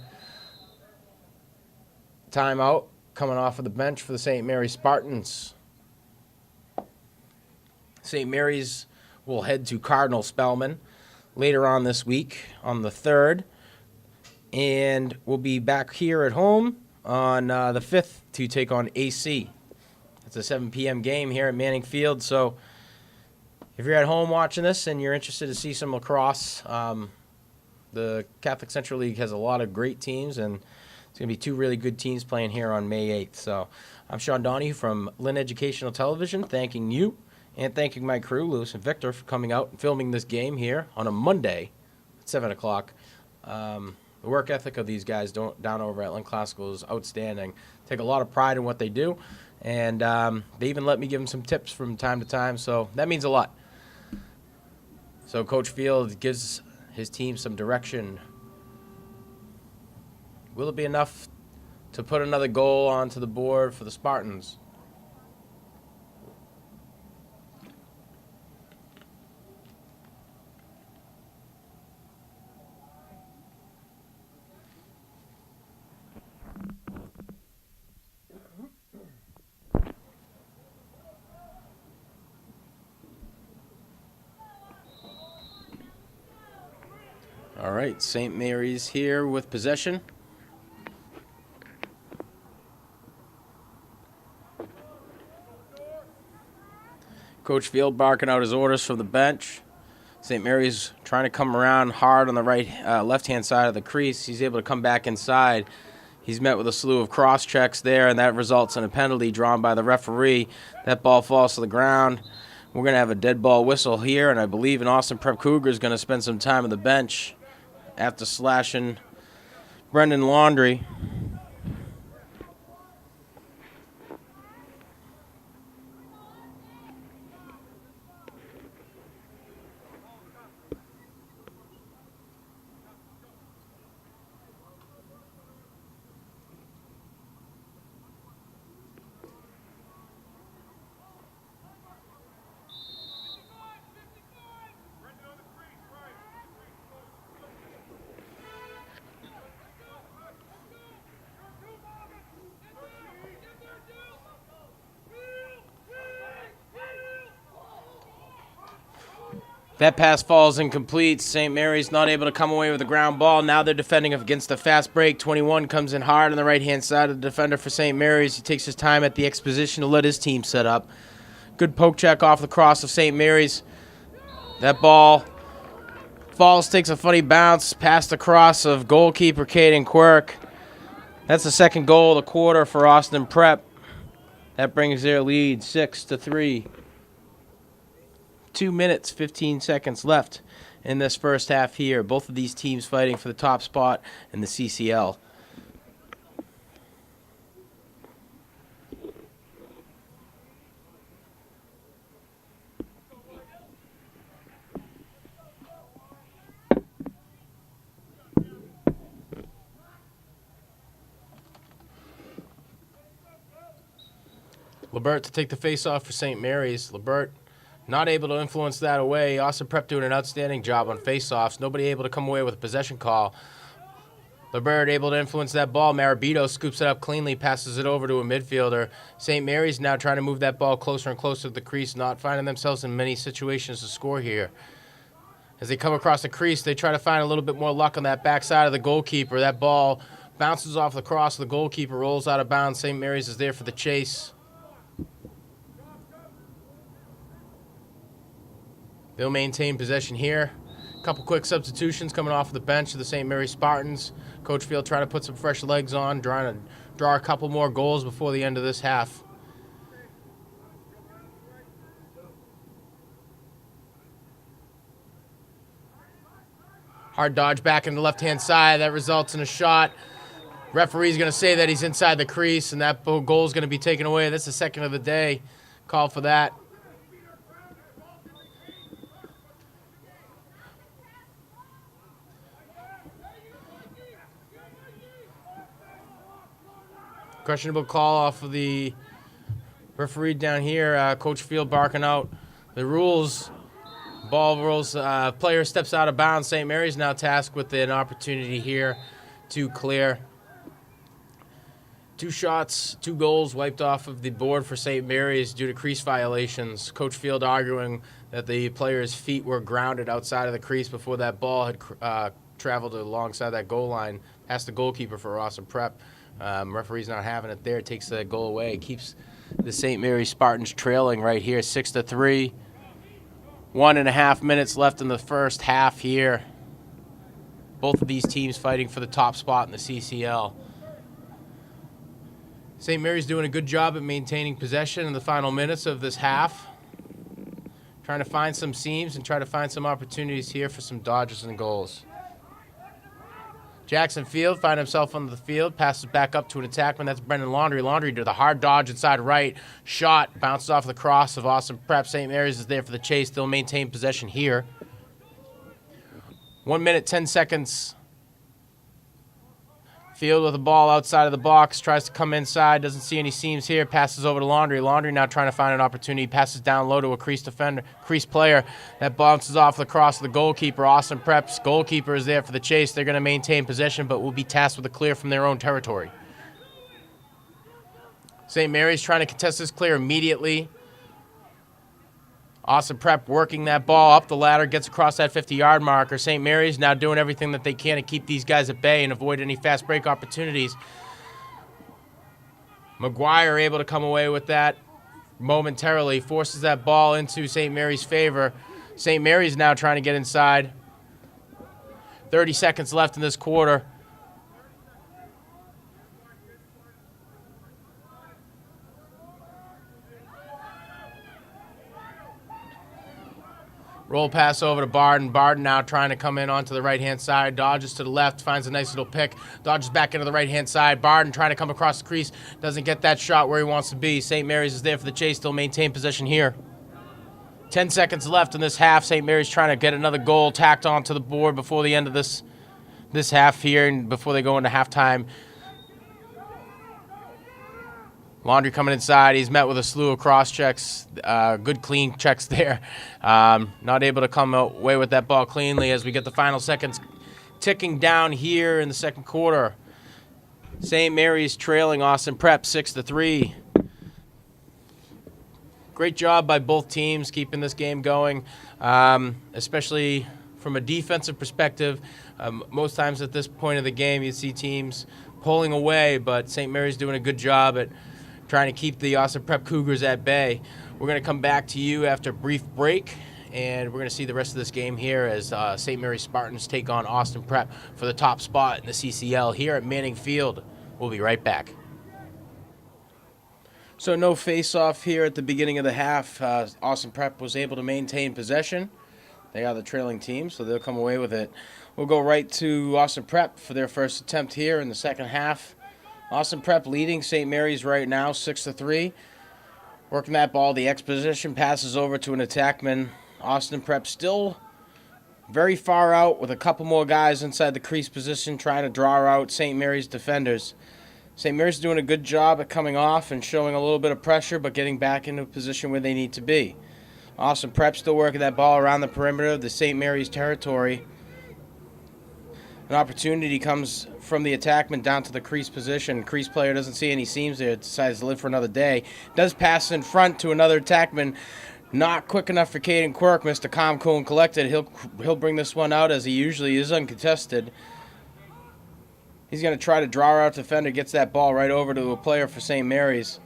Timeout coming off of the bench for the St. Mary's Spartans. St. Mary's will head to Cardinal Spellman later on this week on the 3rd. And we'll be back here at home on the 5th to take on AC. It's a 7 p.m. game here at Manning Field. So if you're at home watching this and you're interested to see some lacrosse, the Catholic Central League has a lot of great teams, and it's going to be 2 really good teams playing here on May 8th. So I'm Sean Donahue from Lynn Educational Television, thanking you and thanking my crew, Lewis and Victor, for coming out and filming this game here on a Monday at 7 o'clock. The work ethic of these guys down over at Lynn Classical is outstanding. Take a lot of pride in what they do, and they even let me give them some tips from time to time, so that means a lot. So Coach Field gives his team some direction. Will it be enough to put another goal onto the board for the Spartans? All right, St. Mary's here with possession. Coach Field barking out his orders from the bench. St. Mary's trying to come around hard on the left-hand side of the crease. He's able to come back inside. He's met with a slew of cross checks there, and that results in a penalty drawn by the referee. That ball falls to the ground. We're going to have a dead ball whistle here, and I believe an Austin Prep Cougar is going to spend some time on the bench after slashing Brendan Laundrie. That pass falls incomplete. St. Mary's not able to come away with the ground ball. Now they're defending against the fast break. 21 comes in hard on the right-hand side of the defender for St. Mary's. He takes his time at the exposition to let his team set up. Good poke check off the cross of St. Mary's. That ball falls, takes a funny bounce past the cross of goalkeeper Caden Quirk. That's the second goal of the quarter for Austin Prep. That brings their lead 6-3. 2 minutes, 15 seconds left in this first half here. Both of these teams fighting for the top spot in the CCL. LeBert to take the face-off for St. Mary's. LeBert not able to influence that away. Austin Prep doing an outstanding job on face-offs. Nobody able to come away with a possession call. LeBert able to influence that ball. Marabito scoops it up cleanly, passes it over to a midfielder. St. Mary's now trying to move that ball closer and closer to the crease, not finding themselves in many situations to score here. As they come across the crease, they try to find a little bit more luck on that backside of the goalkeeper. That ball bounces off the cross of the goalkeeper, rolls out of bounds. St. Mary's is there for the chase. They'll maintain possession here. A couple quick substitutions coming off the bench of the St. Mary's Spartans. Coach Field trying to put some fresh legs on, trying to draw a couple more goals before the end of this half. Hard dodge back in the left-hand side. That results in a shot. Referee's going to say that he's inside the crease, and that goal's going to be taken away. That's the second of the day. Call for that. Questionable call off of the referee down here. Coach Field barking out the rules. Ball rolls. Player steps out of bounds. St. Mary's now tasked with an opportunity here to clear. 2 shots, 2 goals wiped off of the board for St. Mary's due to crease violations. Coach Field arguing that the player's feet were grounded outside of the crease before that ball had traveled alongside that goal line past the goalkeeper for Austin Prep. Referee's not having it there. Takes the goal away. Keeps the St. Mary's Spartans trailing right here, 6-3. 1.5 minutes left in the first half here. Both of these teams fighting for the top spot in the CCL. St. Mary's doing a good job at maintaining possession in the final minutes of this half. Trying to find some seams and try to find some opportunities here for some dodges and goals. Jackson Field find himself on the field, passes back up to an attackman. That's Brendan Laundrie. Laundrie to the hard dodge inside right. Shot bounces off the cross of Austin Prep. St. Mary's is there for the chase. They'll maintain possession here. 1 minute, 10 seconds. Field with the ball outside of the box. Tries to come inside. Doesn't see any seams here. Passes over to Laundrie. Laundrie now trying to find an opportunity. Passes down low to a crease player. That bounces off the cross of the goalkeeper. Austin Prep's goalkeeper is there for the chase. They're going to maintain possession, but will be tasked with a clear from their own territory. St. Mary's trying to contest this clear immediately. Austin Prep working that ball up the ladder, gets across that 50-yard marker. St. Mary's now doing everything that they can to keep these guys at bay and avoid any fast break opportunities. McGuire able to come away with that momentarily, forces that ball into St. Mary's favor. St. Mary's now trying to get inside. 30 seconds left in this quarter. Roll pass over to Barden. Barden now trying to come in onto the right-hand side. Dodges to the left, finds a nice little pick. Dodges back into the right-hand side. Barden trying to come across the crease. Doesn't get that shot where he wants to be. St. Mary's is there for the chase. Still maintain possession here. 10 seconds left in this half. St. Mary's trying to get another goal tacked onto the board before the end of this half here and before they go into halftime. Laundry coming inside. He's met with a slew of cross checks. Good clean checks there. Not able to come away with that ball cleanly as we get the final seconds ticking down here in the second quarter. St. Mary's trailing Austin Prep 6-3. Great job by both teams keeping this game going, especially from a defensive perspective. Most times at this point of the game, you see teams pulling away, but St. Mary's doing a good job at trying to keep the Austin Prep Cougars at bay. We're going to come back to you after a brief break, and we're going to see the rest of this game here as St. Mary's Spartans take on Austin Prep for the top spot in the CCL here at Manning Field. We'll be right back. So no face-off here at the beginning of the half. Austin Prep was able to maintain possession. They are the trailing team, so they'll come away with it. We'll go right to Austin Prep for their first attempt here in the second half. Austin Prep leading St. Mary's right now, 6-3. Working that ball, the exposition passes over to an attackman. Austin Prep still very far out with a couple more guys inside the crease position trying to draw out St. Mary's defenders. St. Mary's doing a good job at coming off and showing a little bit of pressure, but getting back into a position where they need to be. Austin Prep still working that ball around the perimeter of the St. Mary's territory. An opportunity comes from the attackman down to the crease position. Crease player doesn't see any seams there, decides to live for another day. Does pass in front to another attackman. Not quick enough for Caden Quirk. Mr. Calm, Cool, and Collected. He'll bring this one out as he usually is, uncontested. He's going to try to draw out defender. Gets that ball right over to a player for St. Mary's.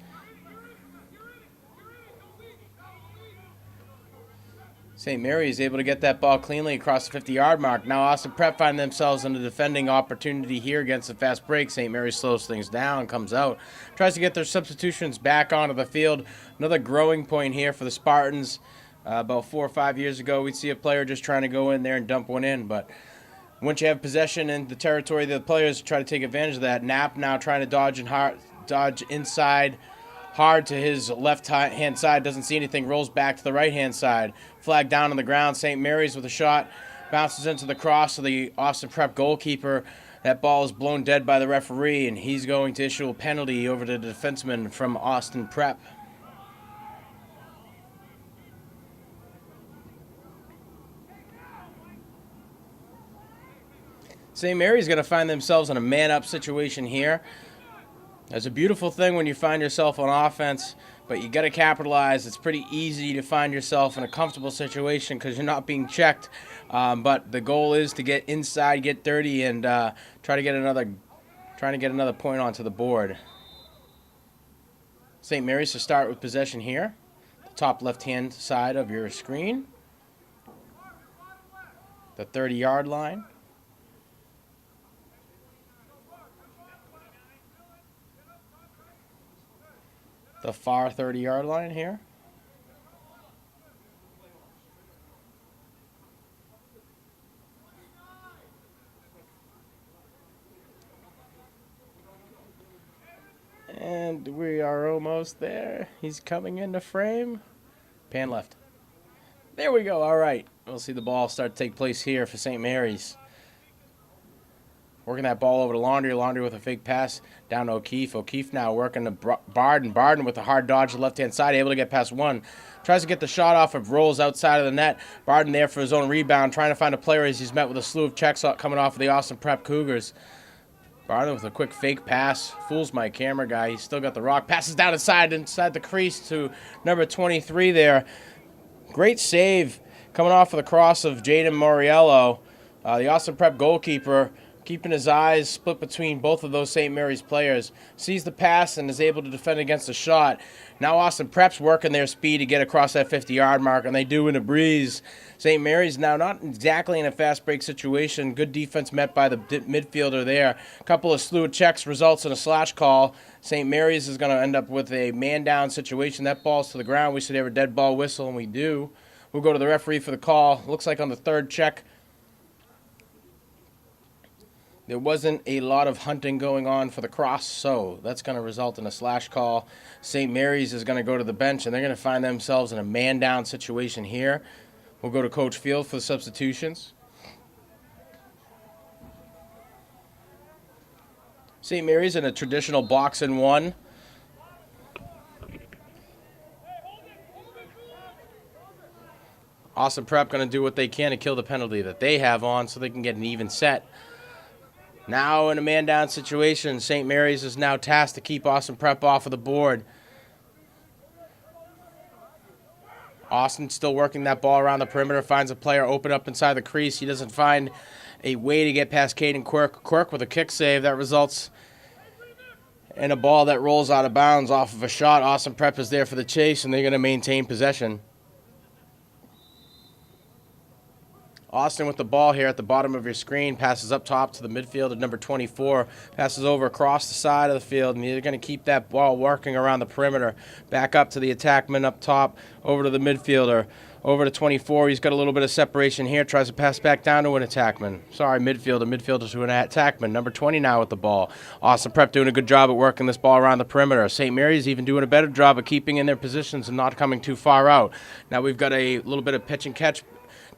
St. Mary is able to get that ball cleanly across the 50-yard mark. Now Austin Prep find themselves in a defending opportunity here against a fast break. St. Mary slows things down, comes out, tries to get their substitutions back onto the field. Another growing point here for the Spartans. About 4 or 5 years ago, we'd see a player just trying to go in there and dump one in. But once you have possession in the territory, the players try to take advantage of that. Knapp now trying to dodge inside. Hard to his left-hand side, doesn't see anything, rolls back to the right-hand side. Flag down on the ground, St. Mary's with a shot, bounces into the cross of the Austin Prep goalkeeper. That ball is blown dead by the referee, and he's going to issue a penalty over to the defenseman from Austin Prep. St. Mary's going to find themselves in a man-up situation here. It's a beautiful thing when you find yourself on offense, but you got to capitalize. It's pretty easy to find yourself in a comfortable situation because you're not being checked. But the goal is to get inside, get dirty, and trying to get another point onto the board. St. Mary's to start with possession here, the top left-hand side of your screen, the 30-yard line. The far 30-yard line here. And we are almost there. He's coming into frame. Pan left. There we go. All right. We'll see the ball start to take place here for St. Mary's. Working that ball over to Laundry. Laundry with a fake pass down to O'Keefe. O'Keefe now working to Barden. Barden with a hard dodge to the left-hand side, able to get past one. Tries to get the shot off of rolls outside of the net. Barden there for his own rebound, trying to find a player as he's met with a slew of checks coming off of the Austin Prep Cougars. Barden with a quick fake pass. Fools my camera guy. He's still got the rock. Passes down inside the crease to number 23 there. Great save coming off of the cross of Jaden Moriello. The Austin Prep goalkeeper keeping his eyes split between both of those St. Mary's players. Sees the pass and is able to defend against the shot. Now Austin Prep's working their speed to get across that 50-yard mark, and they do in a breeze. St. Mary's now not exactly in a fast break situation. Good defense met by the midfielder there. A couple of slew of checks results in a slash call. St. Mary's is going to end up with a man-down situation. That ball's to the ground. We should have a dead ball whistle, and we do. We'll go to the referee for the call. Looks like on the third check, there wasn't a lot of hunting going on for the cross, so that's going to result in a slash call. St. Mary's is going to go to the bench, and they're going to find themselves in a man-down situation here. We'll go to Coach Field for the substitutions. St. Mary's in a traditional box and one. Austin Prep going to do what they can to kill the penalty that they have on so they can get an even set. Now in a man-down situation, St. Mary's is now tasked to keep Austin Prep off of the board. Austin still working that ball around the perimeter, finds a player open up inside the crease. He doesn't find a way to get past Caden Quirk. Quirk with a kick save that results in a ball that rolls out of bounds off of a shot. Austin Prep is there for the chase, and they're going to maintain possession. Austin with the ball here at the bottom of your screen, passes up top to the midfield at number 24, passes over across the side of the field, and you're going to keep that ball working around the perimeter. Back up to the attackman up top, over to the midfielder, over to 24. He's got a little bit of separation here, tries to pass back down to an attackman. Sorry, midfielder to an attackman. Number 20 now with the ball. Austin Prep doing a good job at working this ball around the perimeter. St. Mary's even doing a better job of keeping in their positions and not coming too far out. Now we've got a little bit of pitch and catch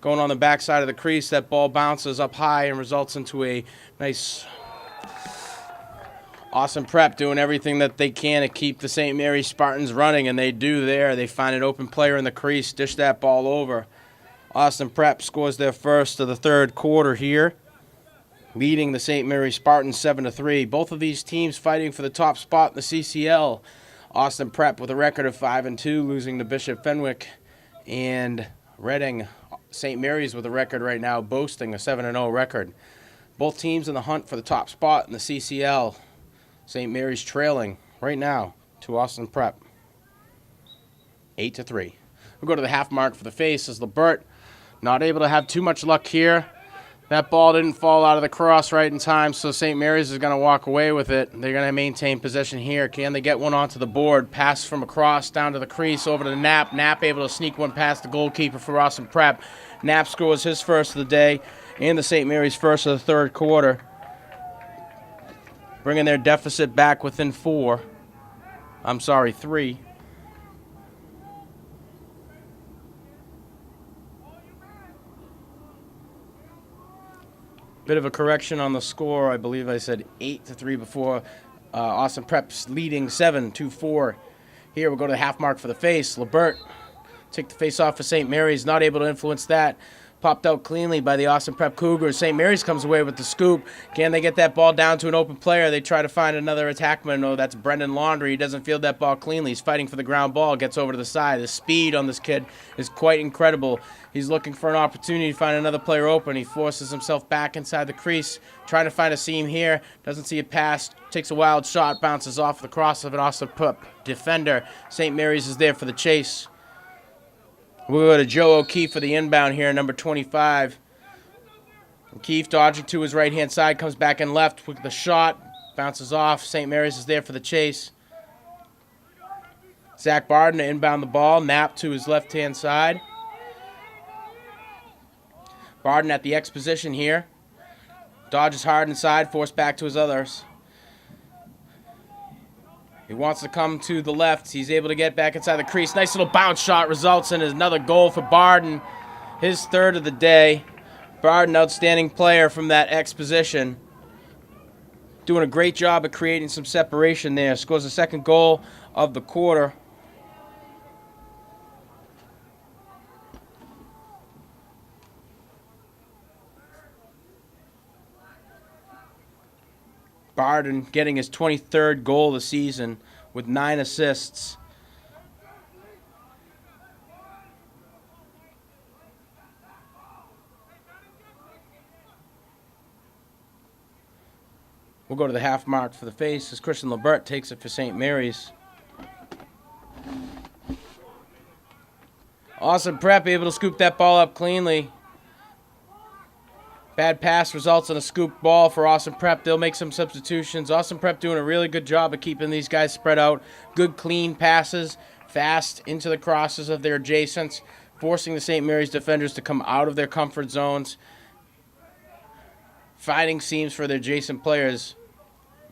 going on the backside of the crease. That ball bounces up high and results into a nice Austin Prep doing everything that they can to keep the St. Mary's Spartans running, and they do there. They find an open player in the crease, dish that ball over. Austin Prep scores their first of the third quarter here, leading the St. Mary's Spartans 7-3. Both of these teams fighting for the top spot in the CCL. Austin Prep with a record of 5-2, losing to Bishop Fenwick, and Reading. St. Mary's with a record right now, boasting a 7-0 record. Both teams in the hunt for the top spot in the CCL. St. Mary's trailing right now to Austin Prep, 8-3. We'll go to the half mark for the face as Lebert not able to have too much luck here. That ball didn't fall out of the cross right in time, so St. Mary's is going to walk away with it. They're going to maintain possession here. Can they get one onto the board? Pass from across down to the crease over to Knapp. Knapp able to sneak one past the goalkeeper for Austin Prep. Knapp scores his first of the day and the St. Mary's first of the third quarter, bringing their deficit back within 3. Bit of a correction on the score. I believe I said 8-3 before. Austin Prep's leading 7-4. Here we'll go to the half mark for the face. Lebert take the face off for St. Mary's. Not able to influence that. Popped out cleanly by the Austin Prep Cougars. St. Mary's comes away with the scoop. Can they get that ball down to an open player? They try to find another attackman. Oh, that's Brendan Laundrie. He doesn't field that ball cleanly. He's fighting for the ground ball. Gets over to the side. The speed on this kid is quite incredible. He's looking for an opportunity to find another player open. He forces himself back inside the crease, trying to find a seam here. Doesn't see a pass. Takes a wild shot. Bounces off the cross of an Austin Prep defender. St. Mary's is there for the chase. We'll go to Joe O'Keefe for the inbound here, number 25. O'Keefe dodging to his right-hand side, comes back in left with the shot, bounces off. St. Mary's is there for the chase. Zach Barden to inbound the ball, Knapp to his left-hand side. Barden at the X position here. Dodges hard inside, forced back to his others. He wants to come to the left. He's able to get back inside the crease. Nice little bounce shot results in another goal for Barden. His third of the day. Barden, outstanding player from that X position. Doing a great job at creating some separation there. Scores the second goal of the quarter. Barden getting his 23rd goal of the season with 9 assists. We'll go to the half mark for the face as Christian Lebert takes it for St. Mary's. Austin Prep able to scoop that ball up cleanly. Bad pass results in a scoop ball for Austin Prep. They'll make some substitutions. Austin Prep doing a really good job of keeping these guys spread out. Good clean passes, fast into the crosses of their adjacents, forcing the St. Mary's defenders to come out of their comfort zones, finding seams for their adjacent players.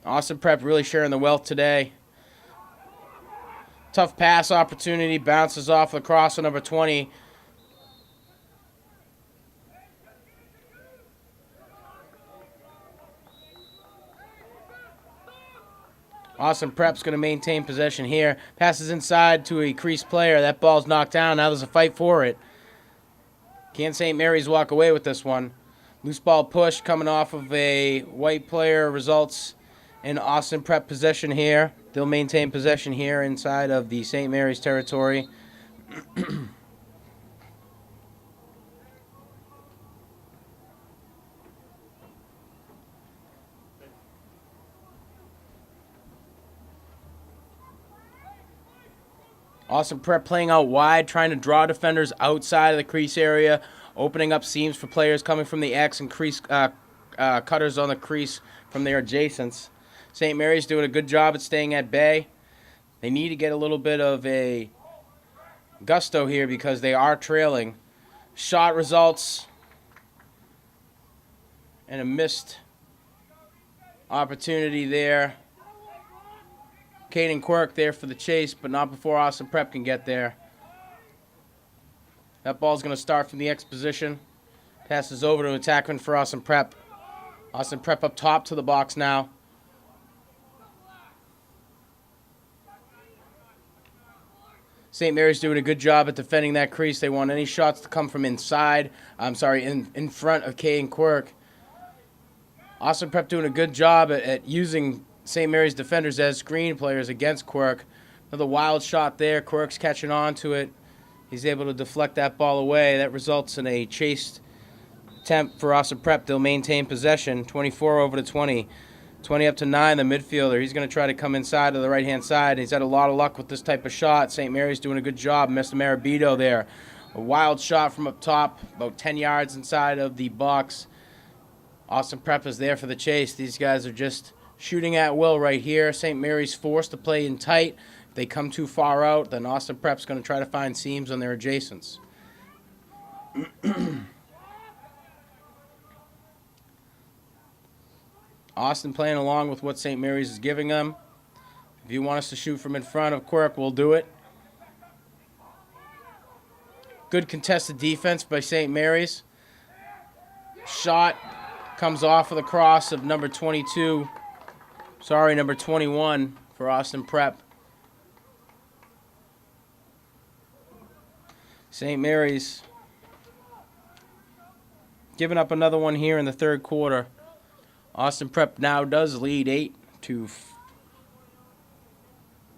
Austin Prep really sharing the wealth today. Tough pass opportunity, bounces off Lacrosse at number 20. Austin Prep's going to maintain possession here. Passes inside to a crease player. That ball's knocked down. Now there's a fight for it. Can St. Mary's walk away with this one? Loose ball push coming off of a white player results in Austin Prep possession here. They'll maintain possession here inside of the St. Mary's territory. Austin Prep playing out wide, trying to draw defenders outside of the crease area, opening up seams for players coming from the X and crease cutters on the crease from their adjacents. St. Mary's doing a good job at staying at bay. They need to get a little bit of a gusto here because they are trailing. Shot results and a missed opportunity there. Caden Quirk there for the chase, but not before Austin Prep can get there. That ball's going to start from the X position. Passes over to an attackman for Austin Prep. Austin Prep up top to the box now. St. Mary's doing a good job at defending that crease. They want any shots to come from inside. In front of Caden Quirk. Austin Prep doing a good job at using St. Mary's defenders as screen players against Quirk. Another wild shot there. Quirk's catching on to it. He's able to deflect that ball away. That results in a chased attempt for Austin Prep. They'll maintain possession. 24 over to 20. 20 up to 9, the midfielder. He's going to try to come inside to the right-hand side. He's had a lot of luck with this type of shot. St. Mary's doing a good job. Mr. Marabito there. A wild shot from up top, about 10 yards inside of the box. Austin Prep is there for the chase. These guys are just shooting at will right here. St. Mary's forced to play in tight. If they come too far out, then Austin Prep's going to try to find seams on their adjacents. Austin playing along with what St. Mary's is giving them. If you want us to shoot from in front of Quirk, we'll do it. Good contested defense by St. Mary's. Shot comes off of the cross of number 21 for Austin Prep. St. Mary's giving up another one here in the third quarter. Austin Prep now does lead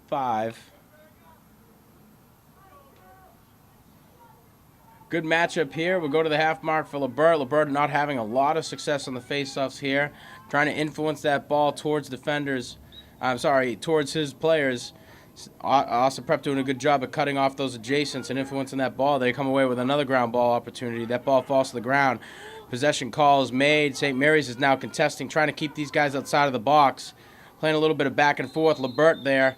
8-5. Good matchup here. We'll go to the half mark for Lebert. Lebert not having a lot of success on the faceoffs here. Trying to influence that ball towards defenders. Towards his players. Austin Prep doing a good job of cutting off those adjacents and influencing that ball. They come away with another ground ball opportunity. That ball falls to the ground. Possession call is made. St. Mary's is now contesting, trying to keep these guys outside of the box. Playing a little bit of back and forth. Lebert there.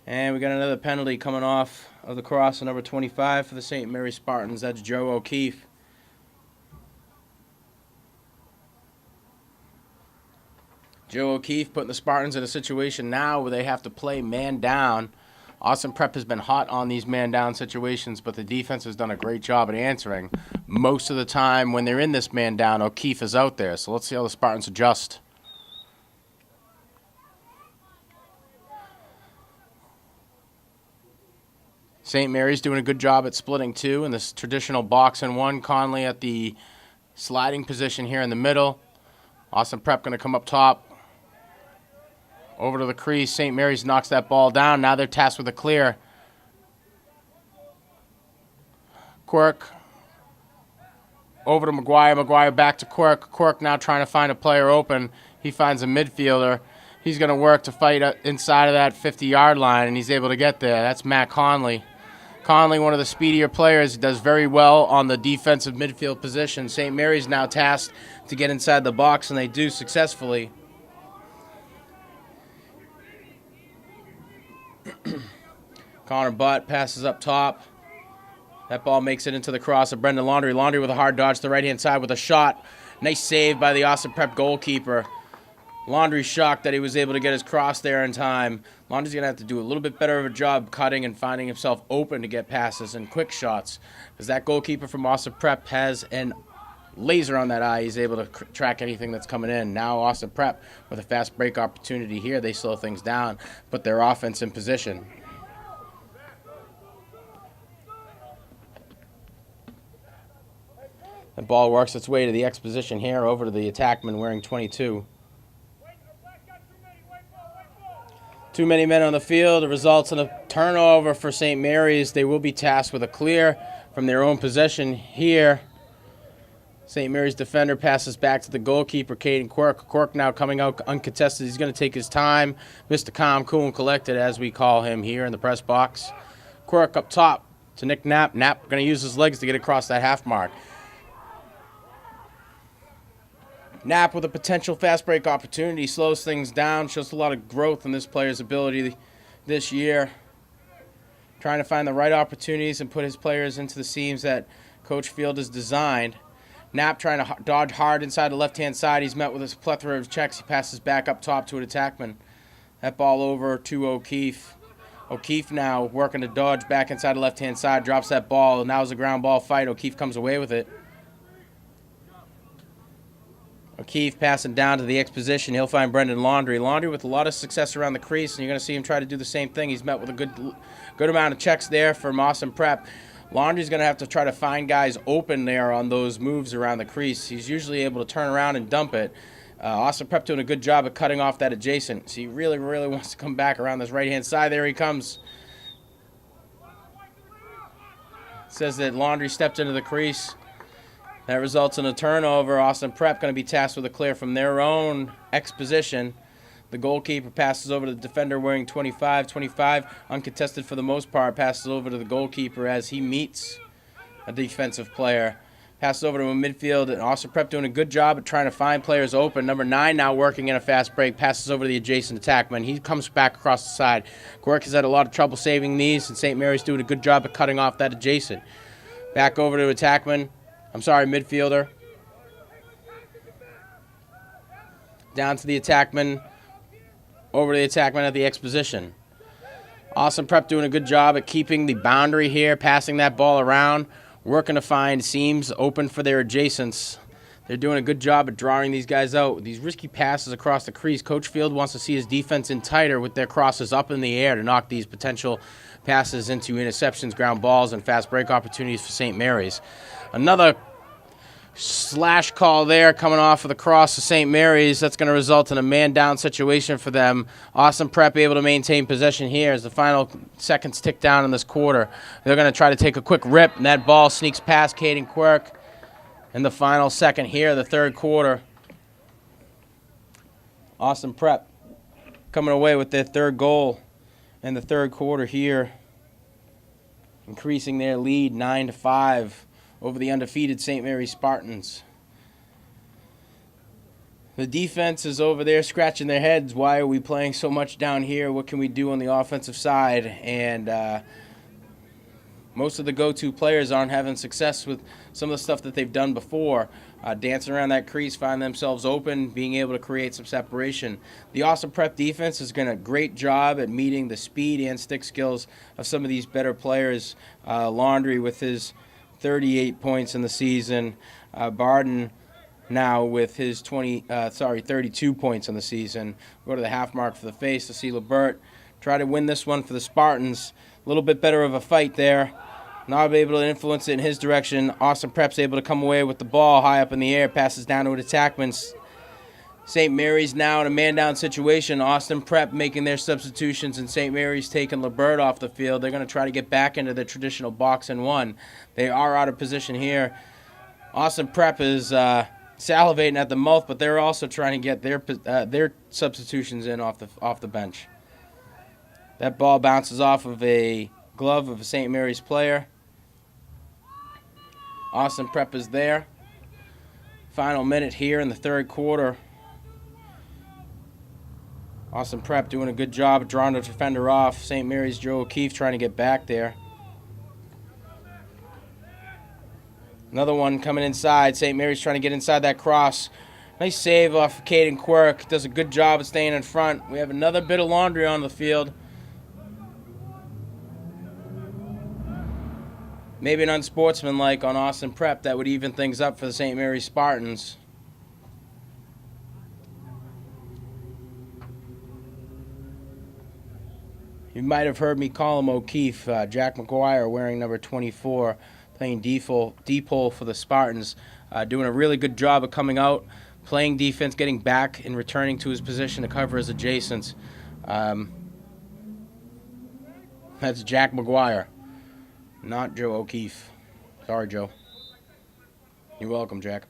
And we got another penalty coming off of the cross on number 25 for the St. Mary's Spartans. That's Joe O'Keefe. Joe O'Keefe putting the Spartans in a situation now where they have to play man down. Austin Prep has been hot on these man down situations, but the defense has done a great job at answering. Most of the time when they're in this man down, O'Keefe is out there. So let's see how the Spartans adjust. St. Mary's doing a good job at splitting two in this traditional box and one. Conley at the sliding position here in the middle. Austin Prep going to come up top. Over to the crease. St. Mary's knocks that ball down. Now they're tasked with a clear. Quirk over to McGuire. McGuire back to Quirk. Quirk now trying to find a player open. He finds a midfielder. He's going to work to fight inside of that 50-yard line, and he's able to get there. That's Matt Conley. Conley, one of the speedier players, does very well on the defensive midfield position. St. Mary's now tasked to get inside the box, and they do successfully. Connor Butt passes up top. That ball makes it into the cross of Brendan Laundrie. Laundrie with a hard dodge to the right-hand side with a shot. Nice save by the Austin Prep goalkeeper. Laundrie's shocked that he was able to get his cross there in time. Laundrie's going to have to do a little bit better of a job cutting and finding himself open to get passes and quick shots. Because that goalkeeper from Austin Prep has an laser on that eye. He's able to track anything that's coming in. Now Austin Prep with a fast break opportunity here. They slow things down, put their offense in position. The ball works its way to the X position here, over to the attackman wearing 22. Too many men on the field. It results in a turnover for St. Mary's. They will be tasked with a clear from their own possession here. St. Mary's defender passes back to the goalkeeper, Caden Quirk. Quirk now coming out uncontested. He's going to take his time. Mr. Calm, cool, and collected, as we call him here in the press box. Quirk up top to Nick Knapp. Knapp going to use his legs to get across that half mark. Knapp with a potential fast break opportunity, slows things down, shows a lot of growth in this player's ability this year. Trying to find the right opportunities and put his players into the seams that Coach Field has designed. Knapp trying to dodge hard inside the left-hand side. He's met with a plethora of checks. He passes back up top to an attackman. That ball over to O'Keefe. O'Keefe now working to dodge back inside the left-hand side, drops that ball. Now it's a ground ball fight. O'Keefe comes away with it. O'Keefe passing down to the X position. He'll find Brendan Laundrie. Laundrie with a lot of success around the crease, and you're going to see him try to do the same thing. He's met with a good amount of checks there from Austin Prep. Laundrie's going to have to try to find guys open there on those moves around the crease. He's usually able to turn around and dump it. Austin Prep doing a good job of cutting off that adjacent. So he really, really wants to come back around this right-hand side. There he comes. Says that Laundrie stepped into the crease. That results in a turnover. Austin Prep going to be tasked with a clear from their own X position. The goalkeeper passes over to the defender wearing 25. 25, uncontested for the most part, passes over to the goalkeeper as he meets a defensive player. Passes over to a midfield, and Austin Prep doing a good job at trying to find players open. Number 9 now working in a fast break, passes over to the adjacent attackman. He comes back across the side. Quirk has had a lot of trouble saving these, and St. Mary's doing a good job at cutting off that adjacent. Back over to attackman. Midfielder. Down to the attackman. Over to the attackman at the X position. Austin Prep doing a good job at keeping the boundary here, passing that ball around, working to find seams open for their adjacents. They're doing a good job at drawing these guys out. These risky passes across the crease. Coach Field wants to see his defense in tighter with their crosses up in the air to knock these potential passes into interceptions, ground balls, and fast break opportunities for St. Mary's. Another slash call there coming off of the cross of St. Mary's. That's going to result in a man-down situation for them. Austin Prep able to maintain possession here as the final seconds tick down in this quarter. They're going to try to take a quick rip, and that ball sneaks past Caden Quirk in the final second here, the third quarter. Austin Prep coming away with their third goal in the third quarter here, increasing their lead 9-5. Over the undefeated St. Mary's Spartans. The defense is over there scratching their heads. Why are we playing so much down here? What can we do on the offensive side? And most of the go-to players aren't having success with some of the stuff that they've done before. Dancing around that crease, find themselves open, being able to create some separation. The Austin Prep defense has done a great job at meeting the speed and stick skills of some of these better players. Laundrie with his 38 points in the season. Barden now with his 32 points in the season. Go to the half mark for the face to see Lebert try to win this one for the Spartans. A little bit better of a fight there. Not able to influence it in his direction. Austin Prep's able to come away with the ball high up in the air. Passes down to an attackman. St. Mary's now in a man-down situation. Austin Prep making their substitutions, and St. Mary's taking Lebert off the field. They're going to try to get back into the traditional box and one. They are out of position here Austin Prep is salivating at the mouth, but they're also trying to get their substitutions in off the bench. That ball bounces off of a glove of a St. Mary's player. Austin Prep is there. Final minute here in the third quarter. Austin Prep doing a good job of drawing the defender off. St. Mary's Joe O'Keefe trying to get back there. Another one coming inside. St. Mary's trying to get inside that cross. Nice save off of Caden Quirk. Does a good job of staying in front. We have another bit of laundry on the field. Maybe an unsportsmanlike on Austin Prep that would even things up for the St. Mary's Spartans. You might have heard me call him O'Keefe. Jack McGuire wearing number 24, playing D-pole for the Spartans. Doing a really good job of coming out, playing defense, getting back, and returning to his position to cover his adjacents. That's Jack McGuire, not Joe O'Keefe. Sorry, Joe. You're welcome, Jack.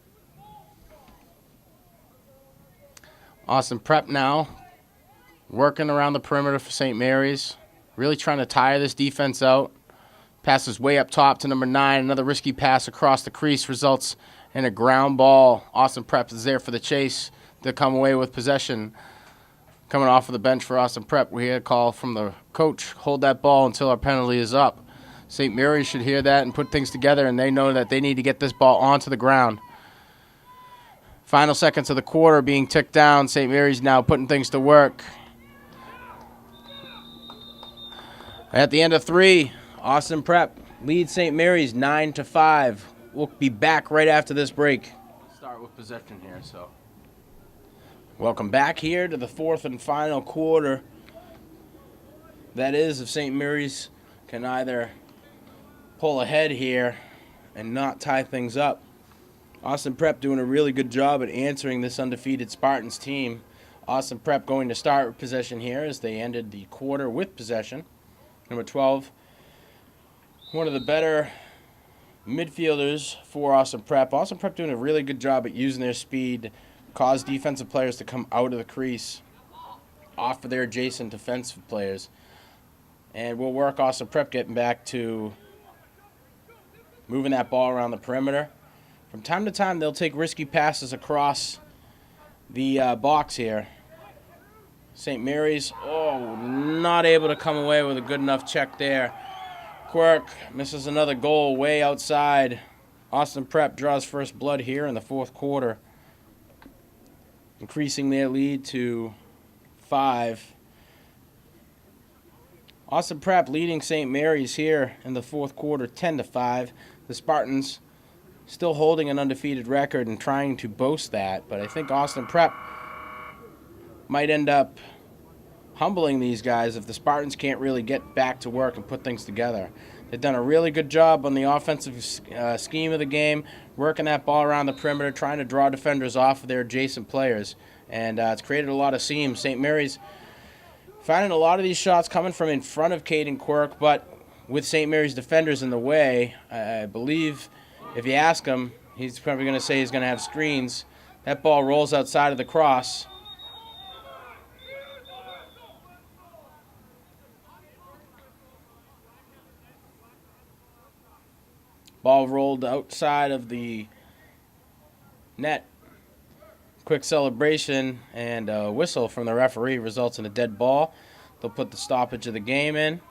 Austin Prep now working around the perimeter for St. Mary's. Really trying to tire this defense out. Passes way up top to number 9. Another risky pass across the crease results in a ground ball. Austin Prep is there for the chase to come away with possession. Coming off of the bench for Austin Prep, we had a call from the coach, hold that ball until our penalty is up. St. Mary's should hear that and put things together, and they know that they need to get this ball onto the ground. Final seconds of the quarter being ticked down. St. Mary's now putting things to work. At the end of 3, Austin Prep leads St. Mary's 9-5. We'll be back right after this break. Start with possession here, so. Welcome back here to the fourth and final quarter. That is, if St. Mary's can either pull ahead here and not tie things up. Austin Prep doing a really good job at answering this undefeated Spartans team. Austin Prep going to start with possession here as they ended the quarter with possession. Number 12, one of the better midfielders for Austin Prep. Austin Prep doing a really good job at using their speed, cause defensive players to come out of the crease off of their adjacent defensive players. And we'll work Austin Prep getting back to moving that ball around the perimeter. From time to time, they'll take risky passes across the box here. St. Mary's, not able to come away with a good enough check there. Quirk misses another goal way outside. Austin Prep draws first blood here in the fourth quarter, increasing their lead to 5. Austin Prep leading St. Mary's here in the fourth quarter 10-5. The Spartans still holding an undefeated record and trying to boast that, but I think Austin Prep might end up humbling these guys if the Spartans can't really get back to work and put things together. They've done a really good job on the offensive scheme of the game, working that ball around the perimeter, trying to draw defenders off of their adjacent players, and it's created a lot of seams. St. Mary's finding a lot of these shots coming from in front of Caden Quirk, but with St. Mary's defenders in the way, I believe if you ask him, he's probably going to say he's going to have screens. That ball rolls outside of the cross. Ball rolled outside of the net. Quick celebration and a whistle from the referee results in a dead ball. They'll put the stoppage of the game in.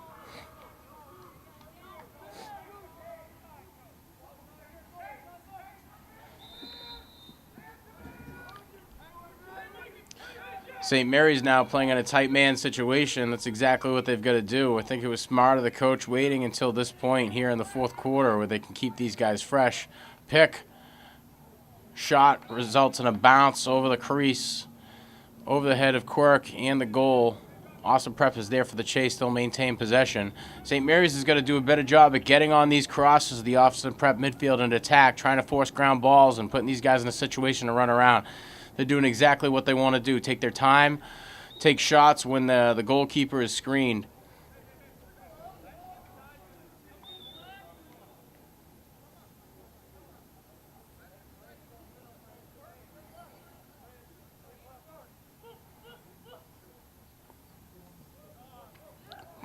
St. Mary's now playing in a tight man situation. That's exactly what they've got to do. I think it was smart of the coach waiting until this point here in the fourth quarter where they can keep these guys fresh. Pick. Shot results in a bounce over the crease, over the head of Quirk and the goal. Austin Prep is there for the chase. They'll maintain possession. St. Mary's is going to do a better job at getting on these crosses of the Austin Prep midfield and attack, trying to force ground balls and putting these guys in a situation to run around. They're doing exactly what they want to do. Take their time, take shots when the goalkeeper is screened.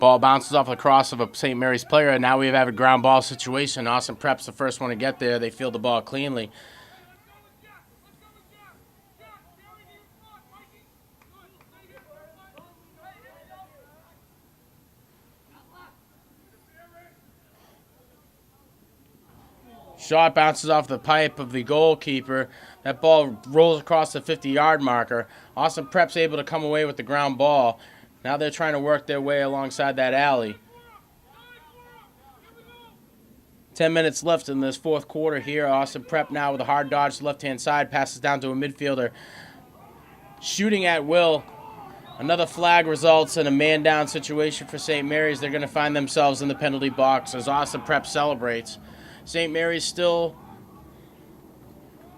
Ball bounces off the cross of a St. Mary's player, and now we have a ground ball situation. Austin Prep's the first one to get there. They field the ball cleanly. Shot bounces off the pipe of the goalkeeper. That ball rolls across the 50-yard marker. Austin Prep's able to come away with the ground ball. Now they're trying to work their way alongside that alley. 10 minutes left in this fourth quarter here. Austin Prep now with a hard dodge to the left-hand side. Passes down to a midfielder. Shooting at will. Another flag results in a man-down situation for St. Mary's. They're going to find themselves in the penalty box as Austin Prep celebrates. St. Mary's still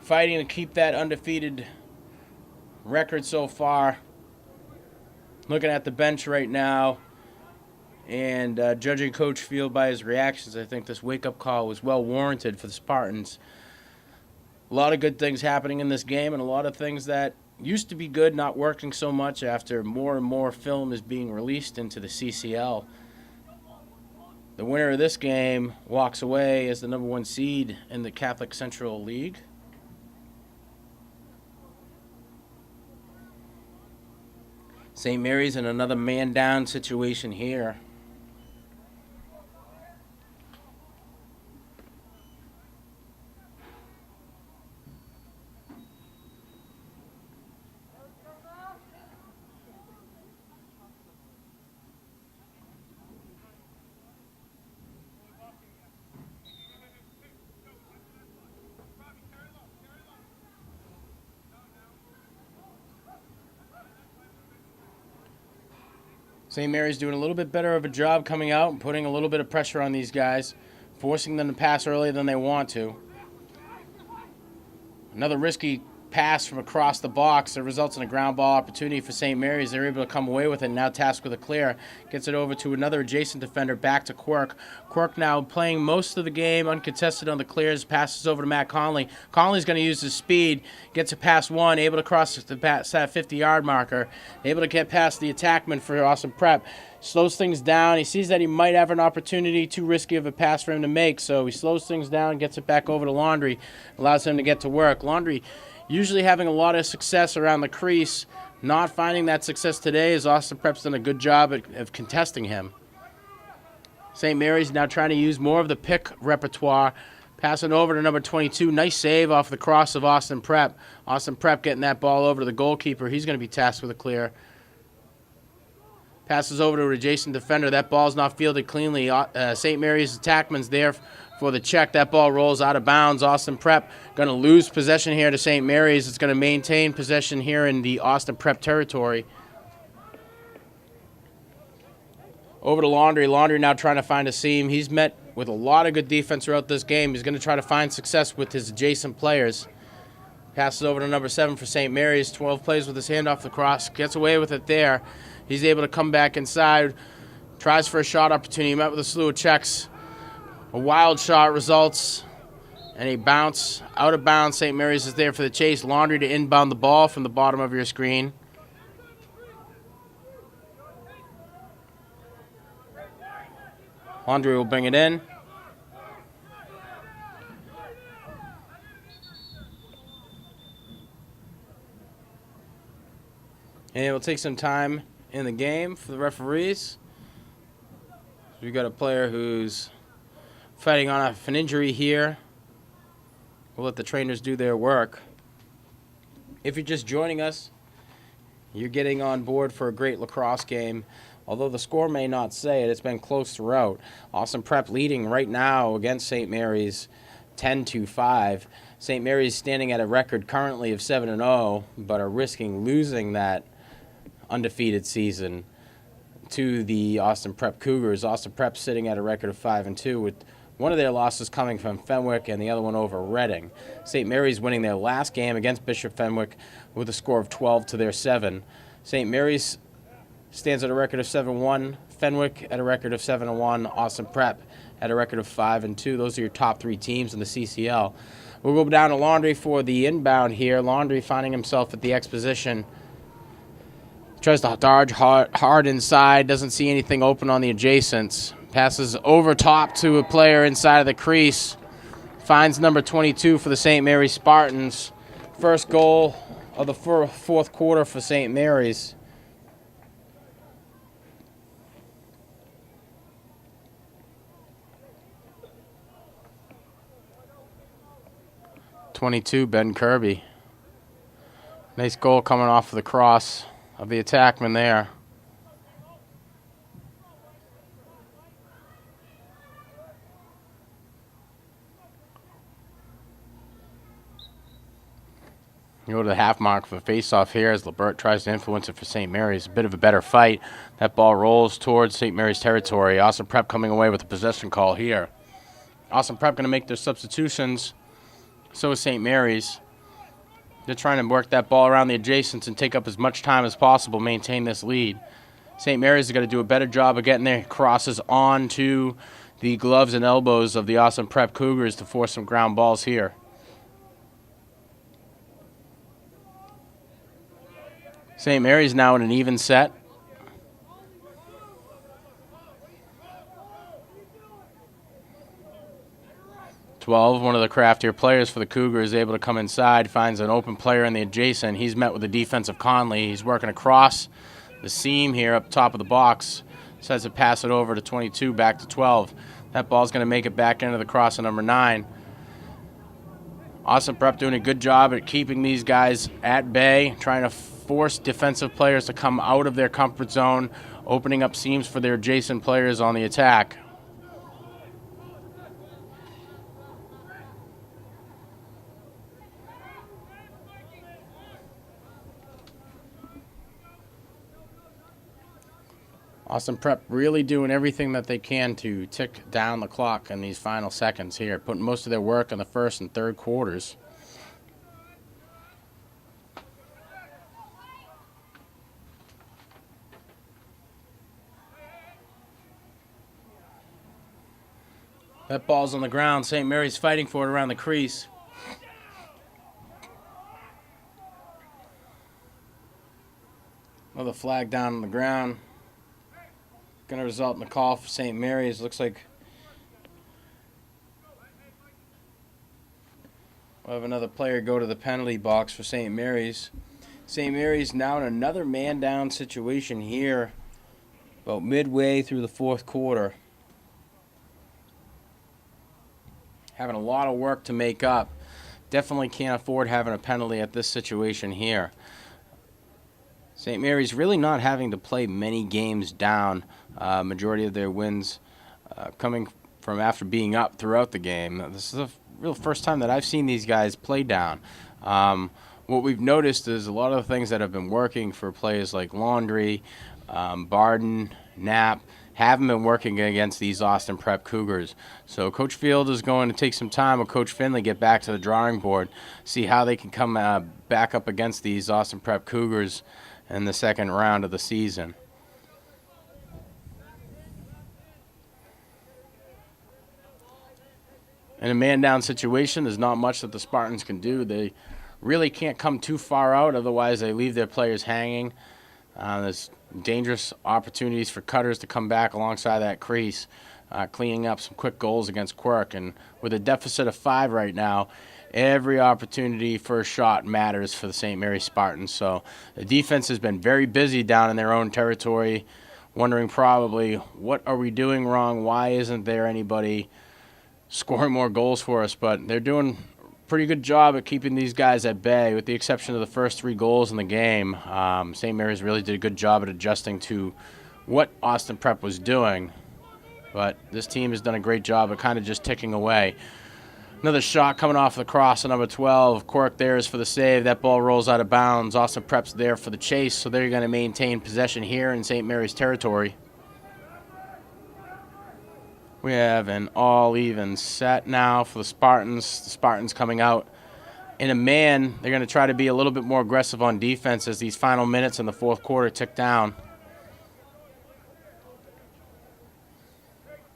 fighting to keep that undefeated record so far. Looking at the bench right now and judging Coach Field by his reactions, I think this wake-up call was well warranted for the Spartans. A lot of good things happening in this game and a lot of things that used to be good not working so much after more and more film is being released into the CCL. The winner of this game walks away as the number 1 seed in the Catholic Central League. St. Mary's in another man-down situation here. St. Mary's doing a little bit better of a job coming out and putting a little bit of pressure on these guys, forcing them to pass earlier than they want to. Another risky pass from across the box that results in a ground ball opportunity for St. Mary's. They're able to come away with it, now tasked with a clear. Gets it over to another adjacent defender, back to Quirk. Quirk now playing most of the game, uncontested on the clears, passes over to Matt Conley. Conley's going to use his speed, gets it past one, able to cross that 50-yard marker, able to get past the attackman for Austin Prep. Slows things down. He sees that he might have an opportunity, too risky of a pass for him to make, so he slows things down, gets it back over to Laundry, allows him to get to work. Laundry usually having a lot of success around the crease, not finding that success today as Austin Prep's done a good job of contesting him. St. Mary's now trying to use more of the pick repertoire, passing over to number 22. Nice save off the cross of Austin Prep. Austin Prep getting that ball over to the goalkeeper. He's going to be tasked with a clear. Passes over to an adjacent defender. That ball's not fielded cleanly. St. Mary's attackman's there for the check. That ball rolls out of bounds. Austin Prep going to lose possession here to St. Mary's. It's going to maintain possession here in the Austin Prep territory. Over to Laundry. Laundry now trying to find a seam. He's met with a lot of good defense throughout this game. He's going to try to find success with his adjacent players. Passes over to number 7 for St. Mary's. 12 plays with his hand off the cross. Gets away with it there. He's able to come back inside. Tries for a shot opportunity. Met with a slew of checks. A wild shot results. And a bounce. Out of bounds. St. Mary's is there for the chase. Laundry to inbound the ball from the bottom of your screen. Laundry will bring it in. And it will take some time in the game for the referees. We've got a player who's fighting on an injury here. We'll let the trainers do their work. If you're just joining us, you're getting on board for a great lacrosse game. Although the score may not say it, it's been close throughout. Austin Prep leading right now against St. Mary's 10-5. St. Mary's standing at a record currently of 7-0, but are risking losing that undefeated season to the Austin Prep Cougars. Austin Prep sitting at a record of 5-2, with one of their losses coming from Fenwick and the other one over Reading. St. Mary's winning their last game against Bishop Fenwick with a score of 12-7. St. Mary's stands at a record of 7-1. Fenwick at a record of 7-1. Austin Prep at a record of 5-2. Those are your top three teams in the CCL. We'll go down to Laundry for the inbound here. Laundry finding himself at the exposition. Tries to dodge hard inside. Doesn't see anything open on the adjacents. Passes over top to a player inside of the crease. Finds number 22 for the St. Mary's Spartans. First goal of the fourth quarter for St. Mary's. .22, Ben Kirby. Nice goal coming off of the cross of the attackman there. You go to the half mark for the face-off here as Lebert tries to influence it for St. Mary's. A bit of a better fight. That ball rolls towards St. Mary's territory. Austin Prep coming away with a possession call here. Austin Prep going to make their substitutions. So is St. Mary's. They're trying to work that ball around the adjacents and take up as much time as possible, maintain this lead. St. Mary's is going to do a better job of getting their crosses onto the gloves and elbows of the Austin Prep Cougars to force some ground balls here. St. Mary's now in an even set. One of the craftier players for the Cougars is able to come inside, finds an open player in the adjacent. He's met with the defensive Conley. He's working across the seam here up top of the box. Says to pass it over to 22, back to 12. That ball's going to make it back into the cross of number 9. Austin Prep doing a good job at keeping these guys at bay, trying to force defensive players to come out of their comfort zone, opening up seams for their adjacent players on the attack. Austin Prep really doing everything that they can to tick down the clock in these final seconds here, putting most of their work in the first and third quarters. That ball's on the ground. St. Mary's fighting for it around the crease. Another flag down on the ground. Going to result in a call for St. Mary's. Looks like we'll have another player go to the penalty box for St. Mary's. St. Mary's now in another man-down situation here about midway through the fourth quarter. Having a lot of work to make up. Definitely can't afford having a penalty at this situation here. St. Mary's really not having to play many games down. Majority of their wins coming from after being up throughout the game. This is the real first time that I've seen these guys play down. What we've noticed is a lot of the things that have been working for players like Laundrie, Barden, Knapp, haven't been working against these Austin Prep Cougars. So Coach Field is going to take some time with Coach Finley, get back to the drawing board, see how they can come back up against these Austin Prep Cougars in the second round of the season. In a man-down situation, there's not much that the Spartans can do. They really can't come too far out, otherwise they leave their players hanging. There's dangerous opportunities for cutters to come back alongside that crease, cleaning up some quick goals against Quirk. And with a deficit of 5 right now, every opportunity for a shot matters for the St. Mary's Spartans. So the defense has been very busy down in their own territory, wondering probably, what are we doing wrong? Why isn't there anybody scoring more goals for us? But they're doing a pretty good job at keeping these guys at bay, with the exception of the first 3 goals in the game. St. Mary's really did a good job at adjusting to what Austin Prep was doing. But this team has done a great job of kind of just ticking away. Another shot coming off the cross of number 12. Quirk there is for the save. That ball rolls out of bounds. Austin Prep's there for the chase, so they're going to maintain possession here in St. Mary's territory. We have an all-even set now for the Spartans. The Spartans coming out in a man. They're going to try to be a little bit more aggressive on defense as these final minutes in the fourth quarter tick down.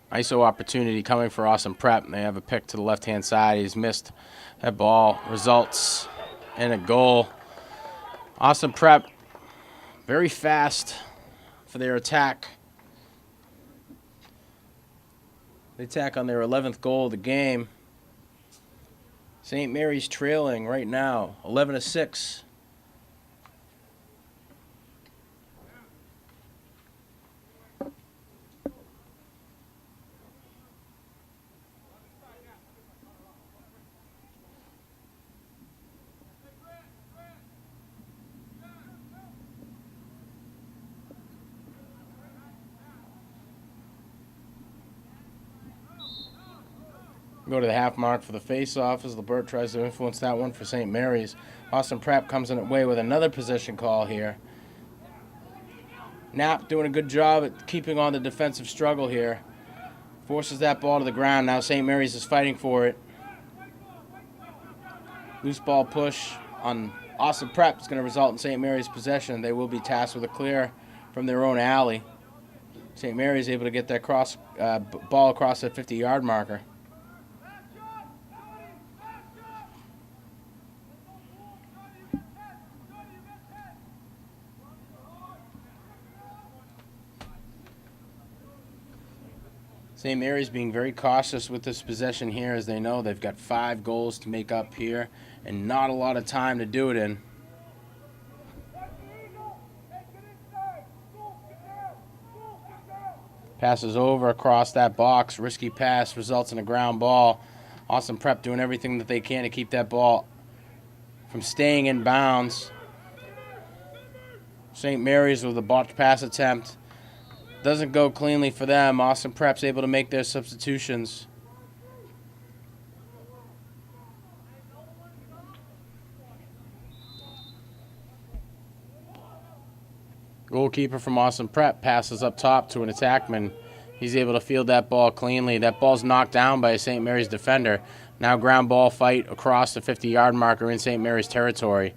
ISO opportunity coming for Austin Prep. They have a pick to the left-hand side. He's missed that ball. Results in a goal. Austin Prep very fast for their attack. They attack on their 11th goal of the game. St. Mary's trailing right now, 11-6. Go to the half mark for the face-off as LeBert tries to influence that one for St. Mary's. Austin Prep comes in away with another possession call here. Knapp doing a good job at keeping on the defensive struggle here. Forces that ball to the ground. Now St. Mary's is fighting for it. Loose ball push on Austin Prep is going to result in St. Mary's possession. They will be tasked with a clear from their own alley. St. Mary's able to get that ball across the 50-yard marker. St. Mary's being very cautious with this possession here, as they know they've got 5 goals to make up here and not a lot of time to do it in. Passes over across that box. Risky pass results in a ground ball. Austin Prep doing everything that they can to keep that ball from staying in bounds. St. Mary's with a botched pass attempt. Doesn't go cleanly for them. Austin Prep's able to make their substitutions. Goalkeeper from Austin Prep passes up top to an attackman. He's able to field that ball cleanly. That ball's knocked down by a St. Mary's defender. Now ground ball fight across the 50-yard marker in St. Mary's territory.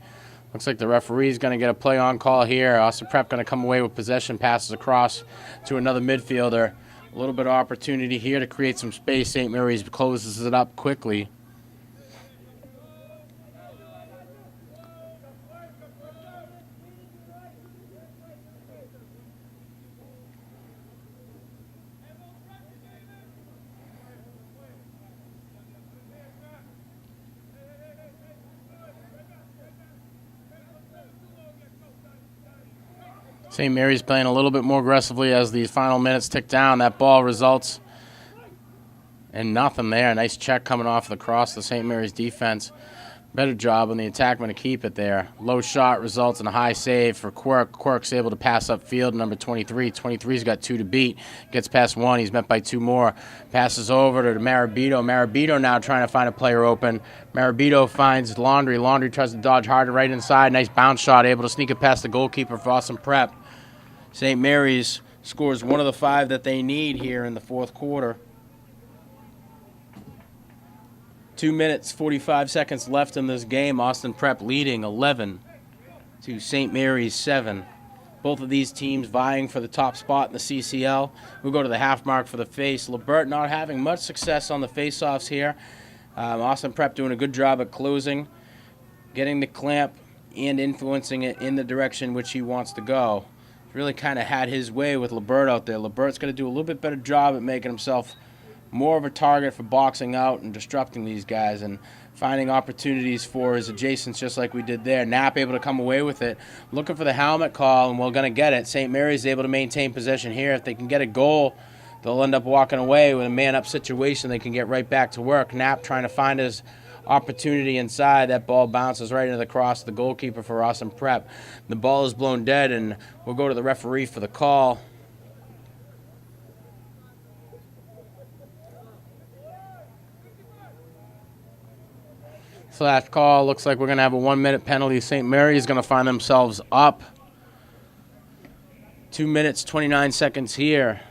Looks like the referee's going to get a play-on call here. Austin Prep going to come away with possession, passes across to another midfielder. A little bit of opportunity here to create some space. St. Mary's closes it up quickly. St. Mary's playing a little bit more aggressively as these final minutes tick down. That ball results in nothing there. Nice check coming off the cross to St. Mary's defense. Better job on the attackman to keep it there. Low shot results in a high save for Quirk. Quirk's able to pass upfield, number 23. 23's got 2 to beat. Gets past 1. He's met by 2 more. Passes over to Marabito. Marabito now trying to find a player open. Marabito finds Laundry. Laundry tries to dodge hard right inside. Nice bounce shot, able to sneak it past the goalkeeper for Austin Prep. St. Mary's scores one of the 5 that they need here in the fourth quarter. 2 minutes, 45 seconds left in this game. Austin Prep leading 11 to St. Mary's 7. Both of these teams vying for the top spot in the CCL. We'll go to the half mark for the face. LeBert not having much success on the face-offs here. Austin Prep doing a good job at closing, getting the clamp, and influencing it in the direction which he wants to go. Really kind of had his way with LeBert out there. LeBert's going to do a little bit better job at making himself more of a target for boxing out and disrupting these guys and finding opportunities for his adjacents just like we did there. Knapp able to come away with it. Looking for the helmet call, and we're going to get it. St. Mary's able to maintain possession here. If they can get a goal, they'll end up walking away with a man-up situation. They can get right back to work. Knapp trying to find his opportunity inside. That ball bounces right into the cross of the goalkeeper for Austin Prep. The ball is blown dead, and we'll go to the referee for the call. Last call. Looks like we're going to have a 1-minute penalty. St. Mary's going to find themselves up. 2 minutes, 29 seconds here.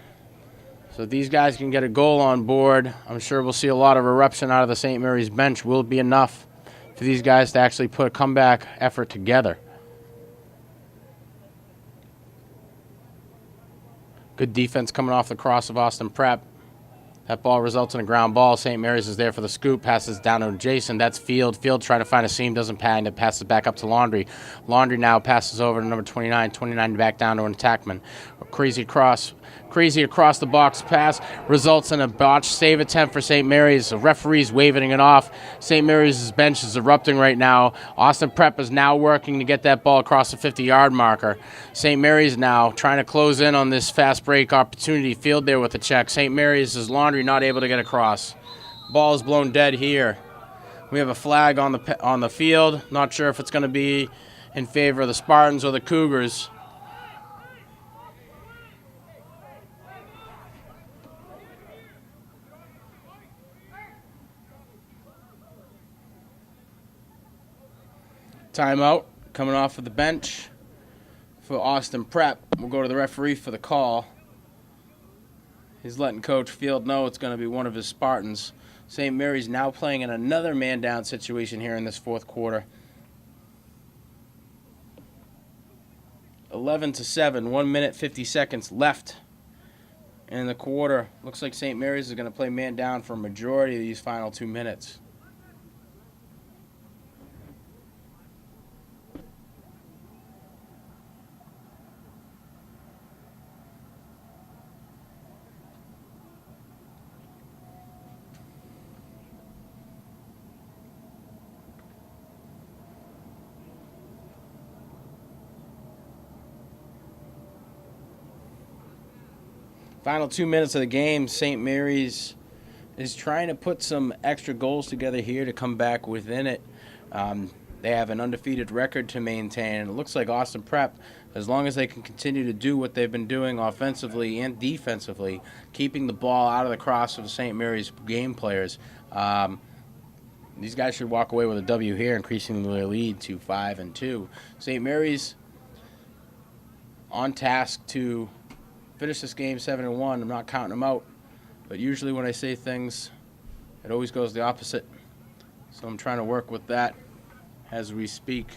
So if these guys can get a goal on board, I'm sure we'll see a lot of eruption out of the St. Mary's bench. Will it be enough for these guys to actually put a comeback effort together? Good defense coming off the cross of Austin Prep. That ball results in a ground ball. St. Mary's is there for the scoop. Passes down to Jason. That's Field. Field trying to find a seam. Doesn't pan. It passes back up to Laundry. Laundry now passes over to number 29. 29 back down to an attackman. Crazy across the box pass results in a botched save attempt for St. Mary's. The referee's waving it off. St. Mary's bench is erupting right now. Austin Prep is now working to get that ball across the 50-yard marker. St. Mary's now trying to close in on this fast break opportunity. Field there with the check. St. Mary's is Laundry not able to get across. Ball is blown dead here. We have a flag on the field. Not sure if it's going to be in favor of the Spartans or the Cougars. Timeout coming off of the bench for Austin Prep. We'll go to the referee for the call. He's letting Coach Field know it's going to be one of his Spartans. St. Mary's now playing in another man-down situation here in this fourth quarter. 11-7, 1 minute, 50 seconds left in the quarter. Looks like St. Mary's is going to play man-down for a majority of these final 2 minutes. Final 2 minutes of the game, St. Mary's is trying to put some extra goals together here to come back within it. They have an undefeated record to maintain, and it looks like Austin Prep, as long as they can continue to do what they've been doing offensively and defensively, keeping the ball out of the cross of the St. Mary's game players, these guys should walk away with a W here, increasing their lead to 5-2. St. Mary's on task to finish this game 7-1. I'm not counting them out, but usually when I say things, it always goes the opposite. So I'm trying to work with that as we speak.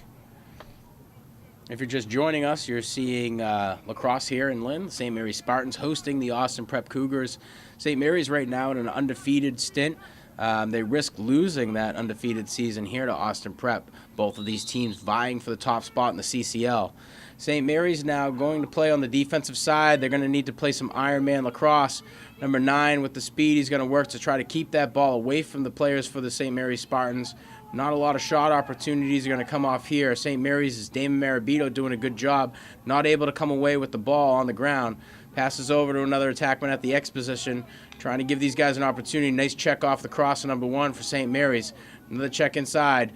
If you're just joining us, you're seeing Lacrosse here in Lynn. St. Mary's Spartans hosting the Austin Prep Cougars. St. Mary's right now in an undefeated stint. They risk losing that undefeated season here to Austin Prep. Both of these teams vying for the top spot in the CCL. St. Mary's now going to play on the defensive side. They're going to need to play some Ironman lacrosse. Number 9 with the speed, he's going to work to try to keep that ball away from the players for the St. Mary's Spartans. Not a lot of shot opportunities are going to come off here. St. Mary's is Damon Marabito doing a good job, not able to come away with the ball on the ground. Passes over to another attackman at the X position, trying to give these guys an opportunity. Nice check off the cross of number 1 for St. Mary's. Another check inside.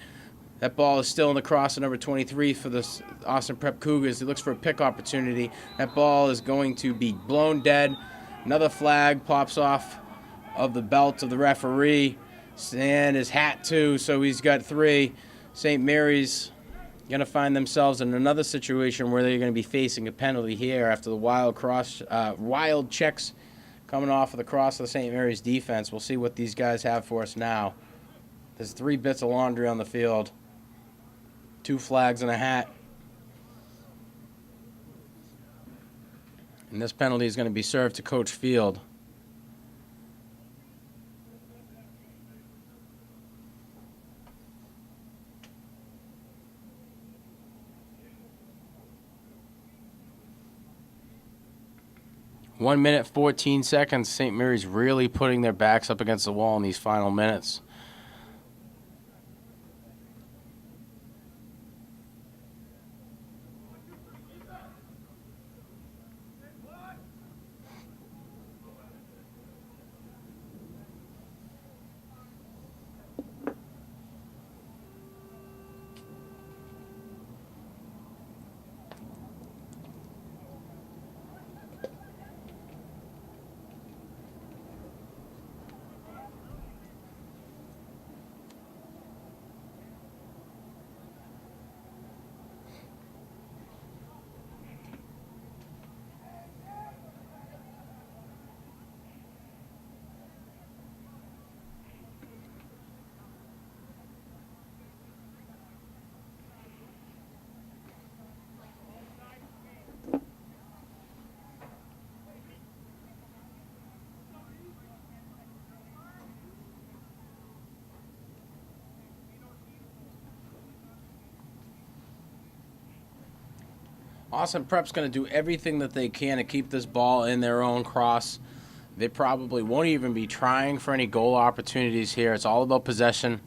That ball is still in the cross of number 23 for the Austin Prep Cougars. He looks for a pick opportunity. That ball is going to be blown dead. Another flag pops off of the belt of the referee. And his hat too, so he's got 3. St. Mary's going to find themselves in another situation where they're going to be facing a penalty here after the wild checks coming off of the cross of the St. Mary's defense. We'll see what these guys have for us now. There's 3 bits of laundry on the field. 2 flags and a hat. And this penalty is going to be served to Coach Field. One minute, 14 seconds. St. Mary's really putting their backs up against the wall in these final minutes. Austin Prep's going to do everything that they can to keep this ball in their own cross. They probably won't even be trying for any goal opportunities here. It's all about possession.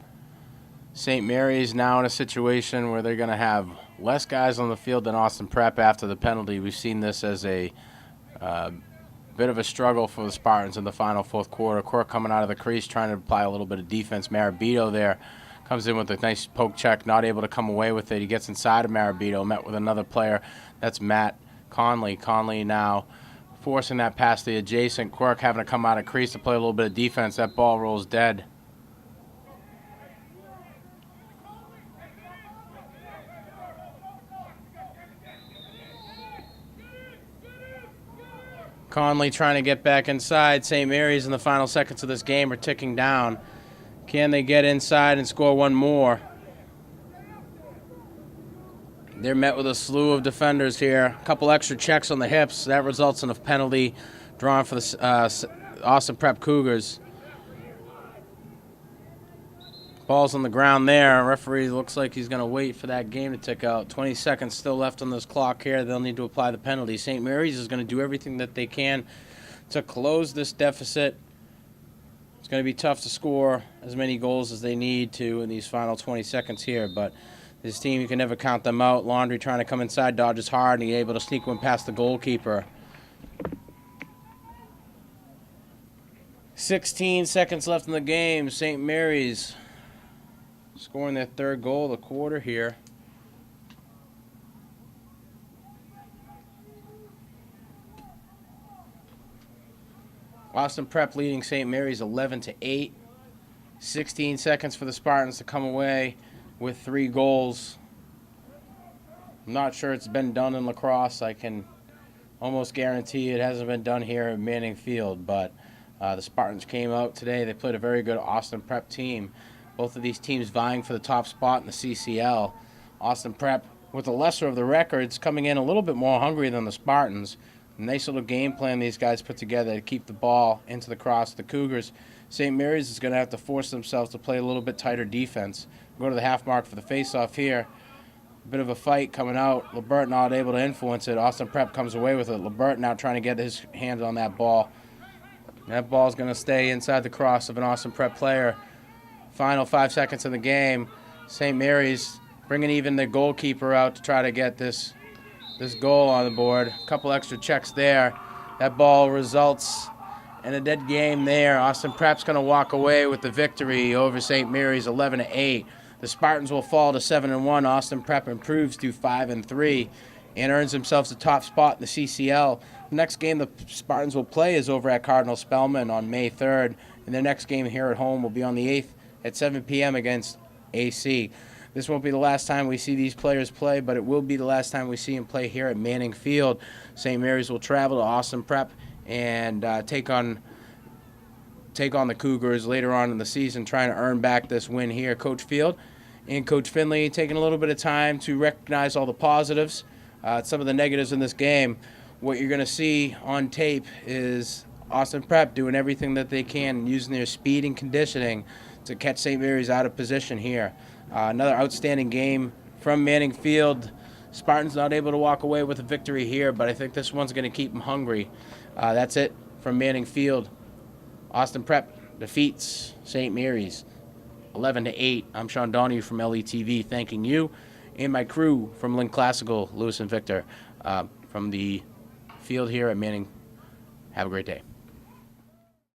St. Mary's now in a situation where they're going to have less guys on the field than Austin Prep after the penalty. We've seen this as a bit of a struggle for the Spartans in the final fourth quarter. Quirk coming out of the crease trying to apply a little bit of defense. Marabito there comes in with a nice poke check, not able to come away with it. He gets inside of Marabito, met with another player. That's Matt Conley. Conley now forcing that past the adjacent. Quirk having to come out of crease to play a little bit of defense. That ball rolls dead. Conley trying to get back inside. St. Mary's in the final seconds of this game are ticking down. Can they get inside and score one more? They're met with a slew of defenders here. A couple extra checks on the hips. That results in a penalty drawn for the Austin Prep Cougars. Ball's on the ground there. Referee looks like he's going to wait for that game to tick out. 20 seconds still left on this clock here. They'll need to apply the penalty. St. Mary's is going to do everything that they can to close this deficit. It's going to be tough to score as many goals as they need to in these final 20 seconds here, but this team, you can never count them out. Laundry trying to come inside, dodges hard, and he's able to sneak one past the goalkeeper. 16 seconds left in the game. St. Mary's scoring their third goal of the quarter here. Austin Prep leading St. Mary's 11-8. 16 seconds for the Spartans to come away with 3 goals. I'm not sure it's been done in Lacrosse. I can almost guarantee it hasn't been done here at Manning Field, but the Spartans came out today. They played a very good Austin Prep team. Both of these teams vying for the top spot in the CCL. Austin Prep, with the lesser of the records, coming in a little bit more hungry than the Spartans. Nice little game plan these guys put together to keep the ball into the cross of the Cougars. St. Mary's is going to have to force themselves to play a little bit tighter defense. Go to the half mark for the face-off here. A bit of a fight coming out. LeBert not able to influence it. Austin Prep comes away with it. LeBert now trying to get his hands on that ball. That ball's going to stay inside the cross of an Austin Prep player. Final 5 seconds of the game. St. Mary's bringing even the goalkeeper out to try to get this goal on the board. A couple extra checks there. That ball results in a dead game there. Austin Prep's going to walk away with the victory over St. Mary's 11-8. The Spartans will fall to 7-1. Austin Prep improves to 5-3 and earns themselves a top spot in the CCL. The next game the Spartans will play is over at Cardinal Spellman on May 3rd, and their next game here at home will be on the 8th at 7 p.m. against AC. This won't be the last time we see these players play, but it will be the last time we see them play here at Manning Field. St. Mary's will travel to Austin Prep and take on the Cougars later on in the season, trying to earn back this win here. Coach Field and Coach Finley taking a little bit of time to recognize all the positives, some of the negatives in this game. What you're going to see on tape is Austin Prep doing everything that they can, using their speed and conditioning to catch St. Mary's out of position here. Another outstanding game from Manning Field. Spartans not able to walk away with a victory here, but I think this one's going to keep them hungry. That's it from Manning Field. Austin Prep defeats St. Mary's 11-8. I'm Sean Donahue from LETV, thanking you and my crew from Link Classical, Lewis and Victor, from the field here at Manning. Have a great day.